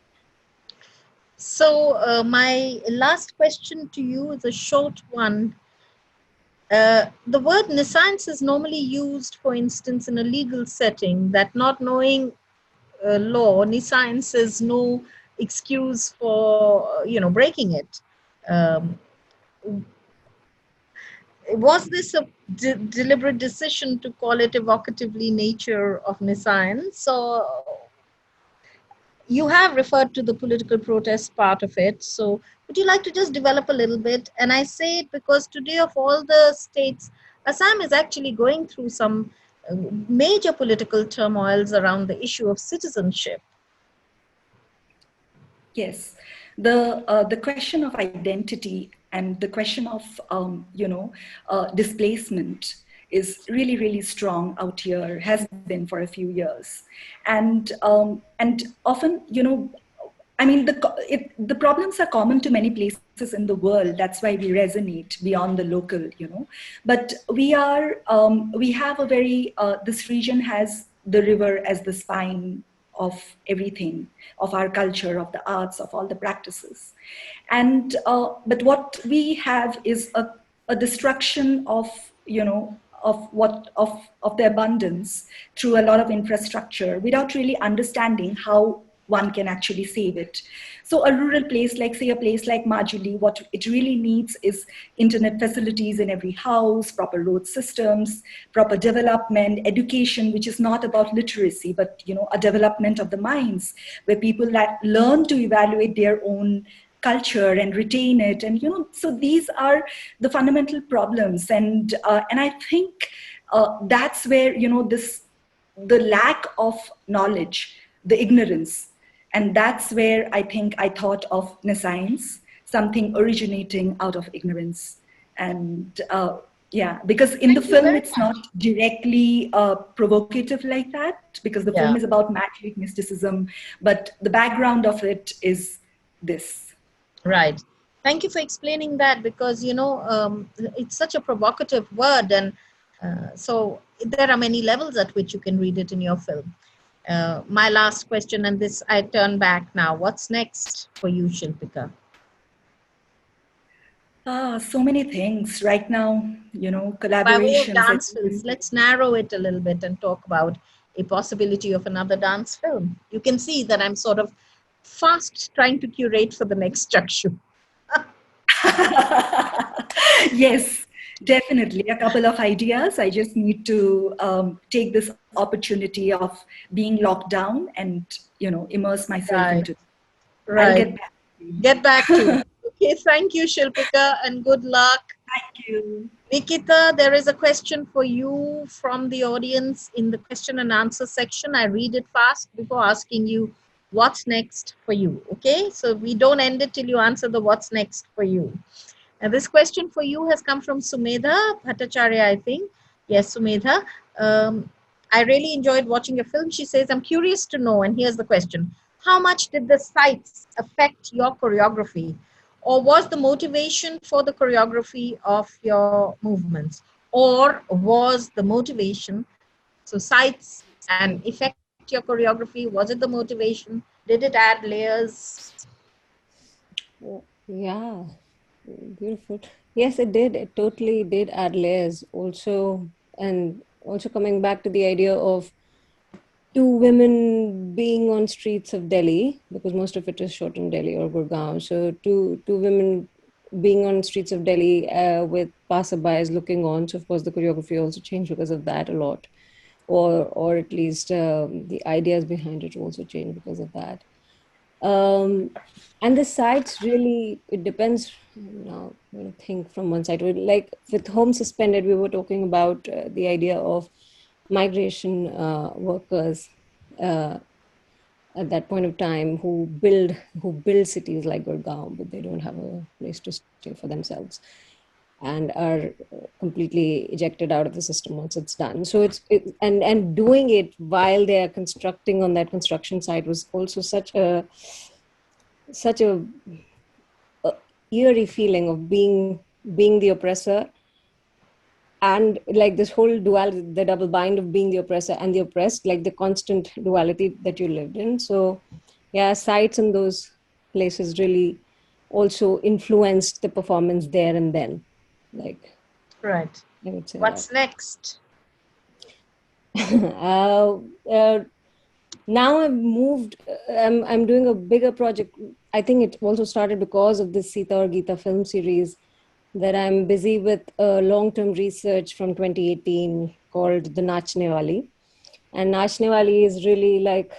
So my last question to you is a short one. The word nescience is normally used, for instance, in a legal setting, that not knowing law, nescience is no excuse for, you know, breaking it. Was this a deliberate decision to call it evocatively nature of nescience, or you have referred to the political protest part of it? So would you like to just develop a little bit? And I say it because today, of all the states, Assam is actually going through some major political turmoils around the issue of citizenship. Yes, the question of identity and the question of you know, displacement is really, really strong out here, has been for a few years. And often, I mean, the problems are common to many places in the world. That's why we resonate beyond the local, But we have a very, this region has the river as the spine of everything, of our culture, of the arts, of all the practices. And, but what we have is a destruction of, of the abundance through a lot of infrastructure without really understanding how one can actually save it. So a rural place, like say a place like Majuli, what it really needs is internet facilities in every house, proper road systems, proper development, education, which is not about literacy, but a development of the minds where people learn to evaluate their own culture and retain it. And so these are the fundamental problems. And I think that's where the lack of knowledge, the ignorance. And that's where I think I thought of nescience, something originating out of ignorance. And because in the film, it's not directly provocative like that, because the film is about magic, mysticism, but the background of it is this. Right. Thank you for explaining that, because, it's such a provocative word. And so there are many levels at which you can read it in your film. My last question, and this I turn back now. What's next for you, Shilpika? So many things right now, collaborations. By way of dance films, let's narrow it a little bit and talk about a possibility of another dance film. You can see that I'm sort of fast trying to curate for the next Chakshu. Yes, definitely. A couple of ideas. I just need to take this opportunity of being locked down and, immerse myself into it. Right. I'll get back to you. Okay, thank you, Shilpika, and good luck. Thank you. Nikita, there is a question for you from the audience in the question and answer section. I read it fast before asking you what's next for you. Okay, so we don't end it till you answer the what's next for you. And this question for you has come from Sumedha Bhattacharya, I think. Yes, Sumedha. I really enjoyed watching your film. She says, I'm curious to know, and here's the question. How much did the sights affect your choreography? Or was the motivation for the choreography of your movements? Or was the motivation, so sights and effect your choreography, was it the motivation? Did it add layers? Yeah, beautiful. Yes, it did. It totally did add layers also. And also coming back to the idea of two women being on streets of Delhi, because most of it is shot in Delhi or Gurgaon. So two women being on streets of Delhi with passerbys looking on. So of course the choreography also changed because of that a lot, or at least the ideas behind it also changed because of that. And the sides really, it depends. Now, I'm going to think from one side. Like with Home Suspended, we were talking about the idea of migration workers at that point of time who build cities like Gurgaon, but they don't have a place to stay for themselves and are completely ejected out of the system once it's done. So and doing it while they are constructing on that construction site was also such a eerie feeling of being the oppressor, and like this whole duality, the double bind of being the oppressor and the oppressed, like the constant duality that you lived in. So yeah, sites in those places really also influenced the performance there and then. Like, right. I would say what's next? Now I've moved, I'm doing a bigger project. I think it also started because of this Sita or Gita film series that I'm busy with long-term research from 2018 called The Nachne Wali. And Nachne Wali is really like,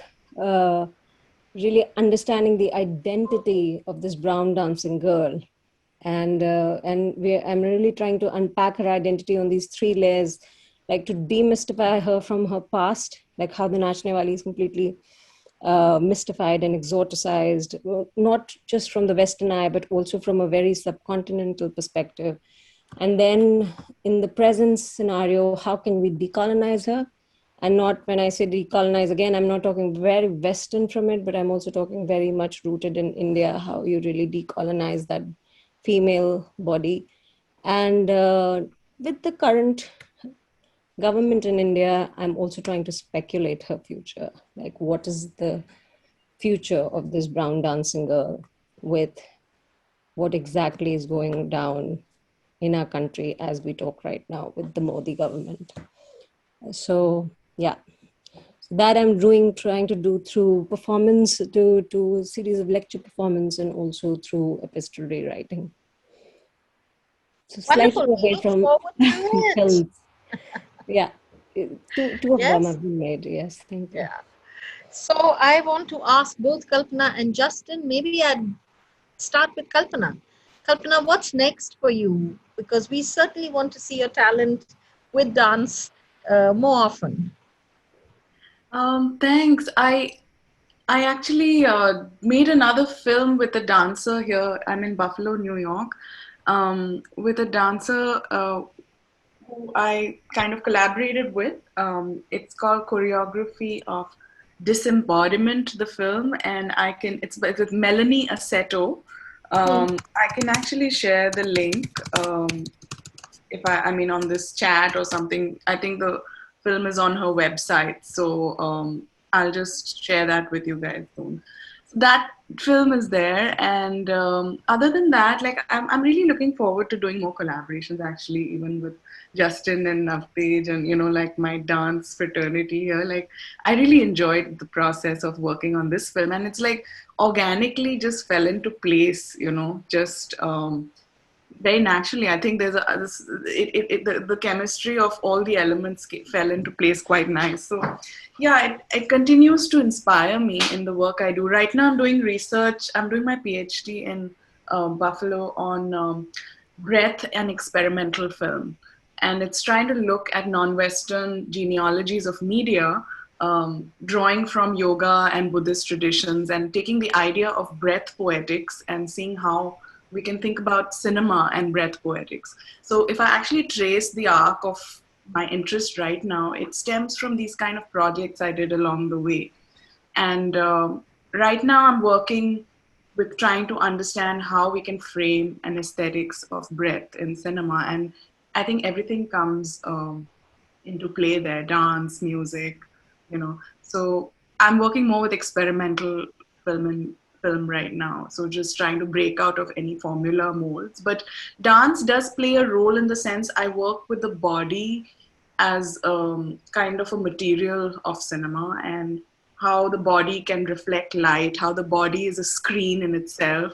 really understanding the identity of this brown dancing girl. And I'm really trying to unpack her identity on these three layers, like to demystify her from her past, like how the Nachne Wali is completely mystified and exoticized, not just from the Western eye, but also from a very subcontinental perspective, And then in the present scenario, how can we decolonize her? And not, when I say decolonize, again, I'm not talking very Western from it, but I'm also talking very much rooted in India, how you really decolonize that female body. And with the current government in India, I'm also trying to speculate her future. Like, what is the future of this brown dancing girl, with what exactly is going down in our country as we talk right now with the Modi government. So yeah, that I'm trying to do through performance, to series of lecture performance, and also through epistolary writing. So slightly Wonderful. We away look from forward to it. films. Yeah, two of them Yes. have been made. Yes, thank you. Yeah. So I want to ask both Kalpana and Justin. Maybe I'd start with Kalpana. Kalpana, what's next for you? Because we certainly want to see your talent with dance more often. Thanks. I actually made another film with a dancer here. I'm in Buffalo, New York, with a dancer who I kind of collaborated with. It's called Choreography of Disembodiment, the film, and it's with Melanie Assetto. I can actually share the link if I mean, on this chat or something. I think the film is on her website, so I'll just share that with you guys soon. So that film is there, and other than that, like I'm really looking forward to doing more collaborations. Actually, even with Justin and Navtej, and like my dance fraternity here. Like I really enjoyed the process of working on this film, and it's like organically just fell into place. Just. Very naturally. I think there's the chemistry of all the elements fell into place quite nice. So yeah, it continues to inspire me in the work I do. Right now I'm doing research. I'm doing my PhD in Buffalo on breath and experimental film, and it's trying to look at non-Western genealogies of media, drawing from yoga and Buddhist traditions, and taking the idea of breath poetics and seeing how we can think about cinema and breath poetics. So if I actually trace the arc of my interest right now, it stems from these kind of projects I did along the way. And right now I'm working with trying to understand how we can frame an aesthetics of breath in cinema. And I think everything comes into play there, dance, music. So I'm working more with experimental film right now. So just trying to break out of any formula molds. But dance does play a role in the sense I work with the body as kind of a material of cinema, and how the body can reflect light, how the body is a screen in itself,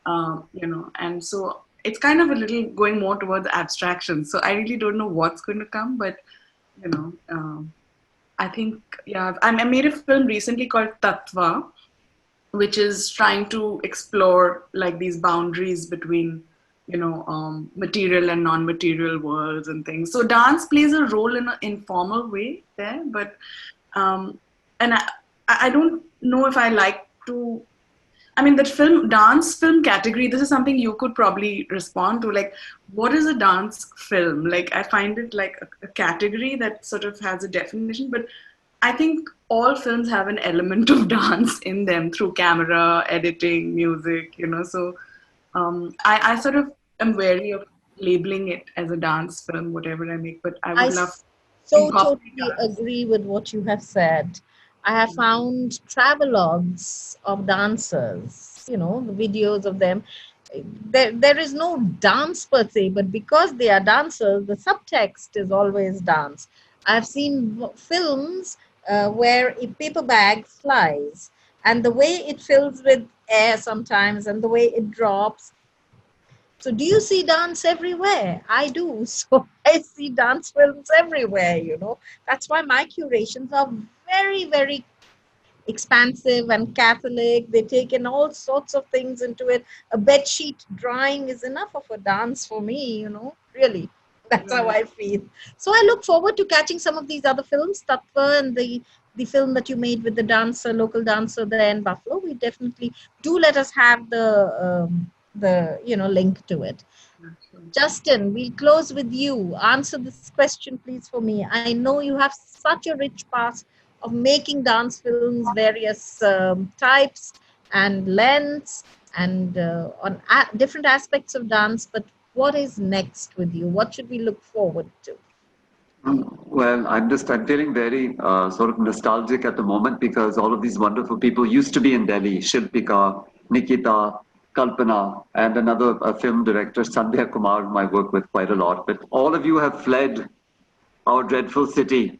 and so it's kind of a little going more towards abstraction. So I really don't know what's going to come, but you know, I think, yeah, I made a film recently called Tattva, which is trying to explore like these boundaries between, material and non-material worlds and things. So dance plays a role in an informal way there, but and I don't know if I like to. I mean, that dance film category, this is something you could probably respond to. Like, what is a dance film? Like, I find it like a category that sort of has a definition, but I think all films have an element of dance in them through camera, editing, music. So I sort of am wary of labeling it as a dance film, whatever I make, but I I would love to so incorporate totally dance. agree with what you have said. I have found travelogues of dancers, the videos of them. There is no dance per se, but because they are dancers, the subtext is always dance. I've seen films where a paper bag flies, and the way it fills with air sometimes, and the way it drops. So do you see dance everywhere? I do. So I see dance films everywhere. That's why my curations are very, very expansive and Catholic. They take in all sorts of things into it. A bed sheet drawing is enough of a dance for me, really. That's how Right. I feel. So I look forward to catching some of these other films, Tattva and the film that you made with the dancer, local dancer there in Buffalo. We definitely do let us have the link to it. Justin, we'll close with you. Answer this question, please, for me. I know you have such a rich past of making dance films, various types and lengths, and on different aspects of dance. But what is next with you? What should we look forward to? Well, I'm feeling very sort of nostalgic at the moment because all of these wonderful people used to be in Delhi. Shilpika, Nikita, Kalpana, and another film director, Sandhya Kumar, whom I work with quite a lot. But all of you have fled our dreadful city.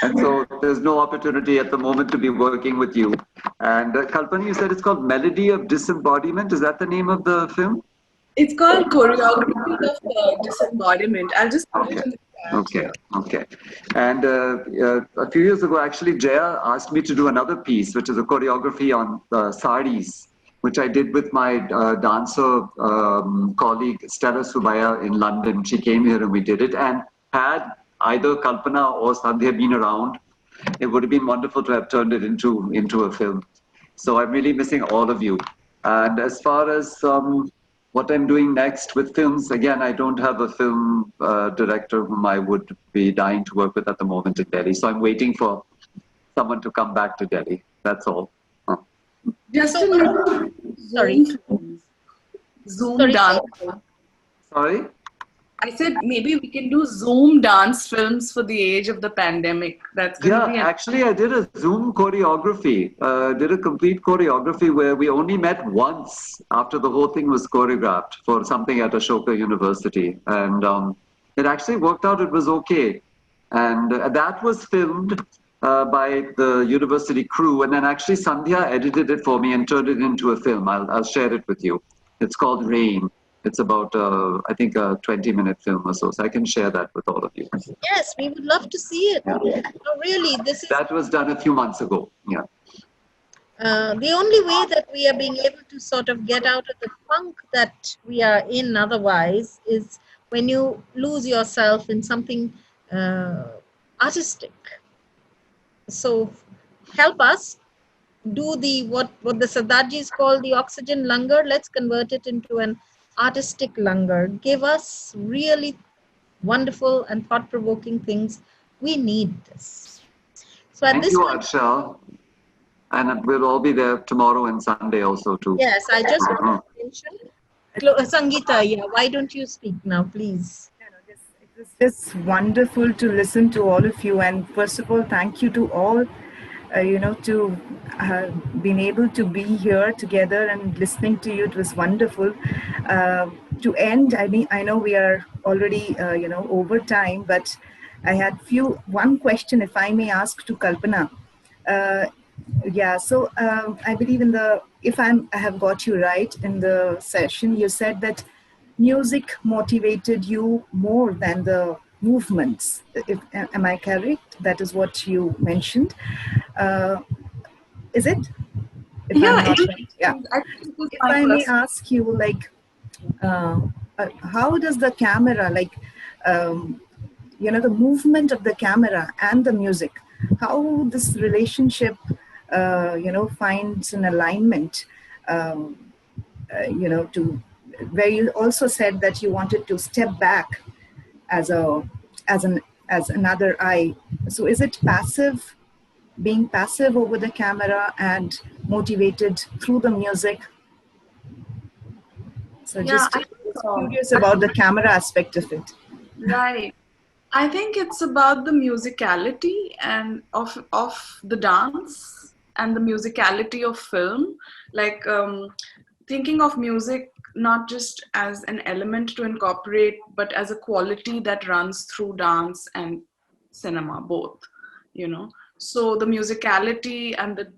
And so there's no opportunity at the moment to be working with you. And Kalpana, you said it's called Melody of Disembodiment. Is that the name of the film? It's called choreography of disembodiment. I'll just put it Okay. in the chat Okay, here. okay. And a few years ago, actually, Jaya asked me to do another piece, which is a choreography on saris, which I did with my dancer colleague Stella Subaya in London. She came here and we did it. And had either Kalpana or Sandhya been around, it would have been wonderful to have turned it into a film. So I'm really missing all of you. And as far as what I'm doing next with films, again, I don't have a film director whom I would be dying to work with at the moment in Delhi. So I'm waiting for someone to come back to Delhi. That's all. Huh. Justin, Sorry. Zoom Sorry. dance. Sorry? I said maybe we can do Zoom dance films for the age of the pandemic. That's going to be Actually, I did a Zoom choreography, did a complete choreography where we only met once after the whole thing was choreographed for something at Ashoka University. And it actually worked out, it was okay. And that was filmed by the university crew. And then actually Sandhya edited it for me and turned it into a film. I'll share it with you. It's called Rain. It's about, I think, a 20-minute film or so. So I can share that with all of you. Yes, we would love to see it. Yeah. No, really, this is That was done a few months ago. Yeah. the only way that we are being able to sort of get out of the funk that we are in otherwise is when you lose yourself in something artistic. So help us do the what the Sardajis call the oxygen langar. Let's convert it into an artistic langar. Give us really wonderful and thought-provoking things. We need this. So at Thank this you, point, Arsha. And we'll all be there tomorrow and Sunday also too. yes, I just want to mention Sangeeta. Yeah, why don't you speak now, please? It was just wonderful to listen to all of you. And first of all, thank you to all, to being able to be here together and listening to you. It was wonderful. To end, I know we are already, over time, but I had one question, if I may ask, to Kalpana. So I believe if I have got you right in the session, you said that music motivated you more than the movements. Am I correct? That is what you mentioned. Is it? If I'm not right. Yeah. If I may ask you, like, how does the camera, like, the movement of the camera and the music, how this relationship, finds an alignment, to where you also said that you wanted to step back as another eye. So is it being passive over the camera and motivated through the music? So just curious about the camera aspect of it. Right. I think it's about the musicality and of the dance and the musicality of film. Like thinking of music not just as an element to incorporate, but as a quality that runs through dance and cinema, both, So the musicality and the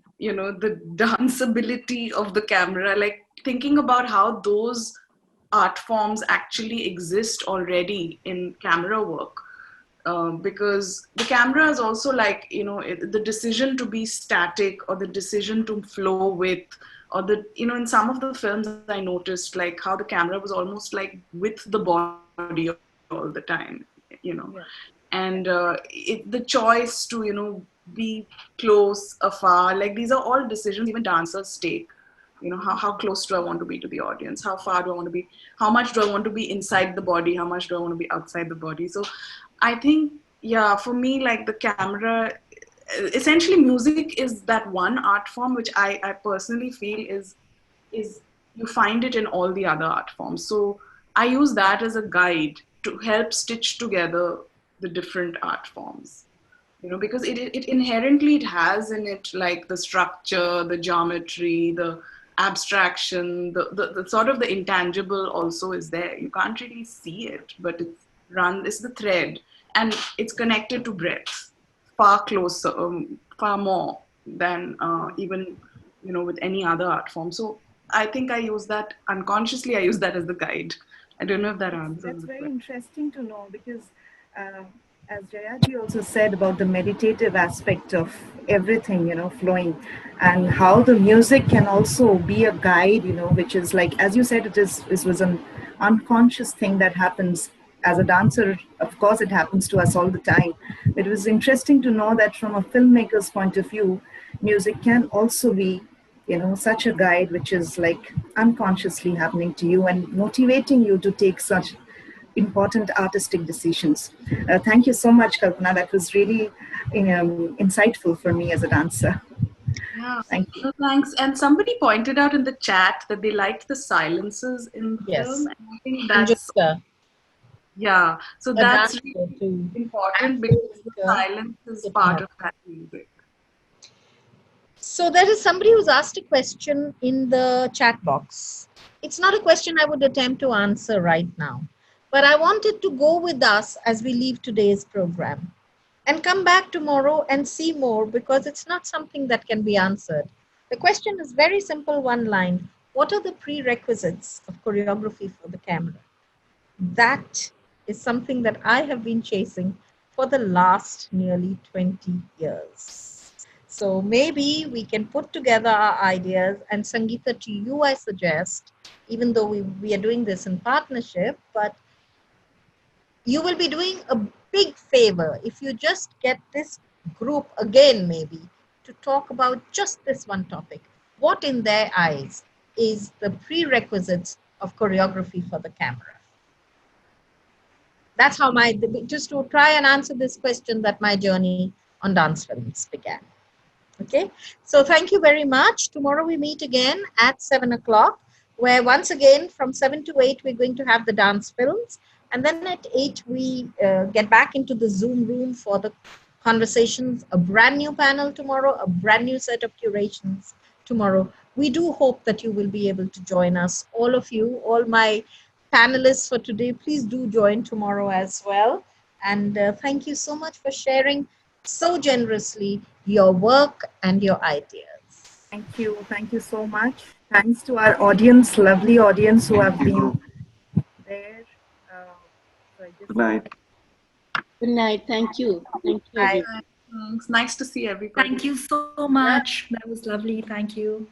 danceability of the camera, like thinking about how those art forms actually exist already in camera work. Because the camera is also like, the decision to be static or the decision to flow with, or in some of the films I noticed like how the camera was almost like with the body all the time, Yeah. And the choice to, be close, afar, like these are all decisions even dancers take. You know, how close do I want to be to the audience? How far do I want to be? How much do I want to be inside the body? How much do I want to be outside the body? So I think, yeah, for me, like the camera, essentially music is that one art form which I personally feel is you find it in all the other art forms. So I use that as a guide to help stitch together the different art forms. You know, because it inherently it has in it like the structure, the geometry, the abstraction, the sort of the intangible also is there. You can't really see it, but it's the thread, and it's connected to breath far closer, far more than even, you know, with any other art form. So I think I use that unconsciously. I use that as the guide. I don't know if that answers That's the very question. interesting to know because, uh, as Jayaji also said about the meditative aspect of everything, you know, flowing, and how the music can also be a guide, you know, which is like, as you said, it was an unconscious thing that happens as a dancer. Of course, it happens to us all the time. It was interesting to know that from a filmmaker's point of view, music can also be, you know, such a guide which is like unconsciously happening to you and motivating you to take such important artistic decisions. Thank you so much, Kalpana. That was really insightful for me as a dancer. Yeah, Thank you. no, thanks. And somebody pointed out in the chat that they liked the silences in the film. Yes. And I think that's, Angelica, yeah, so a that's really dancer too. important because the Angelica, silence is getting part up. of that music. So there is somebody who's asked a question in the chat box. It's not a question I would attempt to answer right now, but I wanted to go with us as we leave today's program and come back tomorrow and see more because it's not something that can be answered. The question is very simple, one line. What are the prerequisites of choreography for the camera? That is something that I have been chasing for the last nearly 20 years. So maybe we can put together our ideas, and Sangeeta, to you, I suggest, even though we are doing this in partnership, but you will be doing a big favor if you just get this group again, maybe, to talk about just this one topic. What, in their eyes, is the prerequisites of choreography for the camera? That's how just to try and answer this question, that my journey on dance films began. Okay, so thank you very much. Tomorrow we meet again at 7 o'clock, where once again from 7 to 8 we're going to have the dance films, and then at 8 we get back into the Zoom room for the conversations, a brand new panel tomorrow, a brand new set of curations tomorrow. We do hope that you will be able to join us, all of you, all my panelists for today. Please do join tomorrow as well. And thank you so much for sharing so generously your work and your ideas. Thank you. Thank you so much. Thanks to our audience, lovely audience who have Thank been you. there. So I Good just night. Good night. Thank you. Thank you, Bye. everyone. Thanks. Nice to see everybody. Thank you so much. That was lovely. Thank you.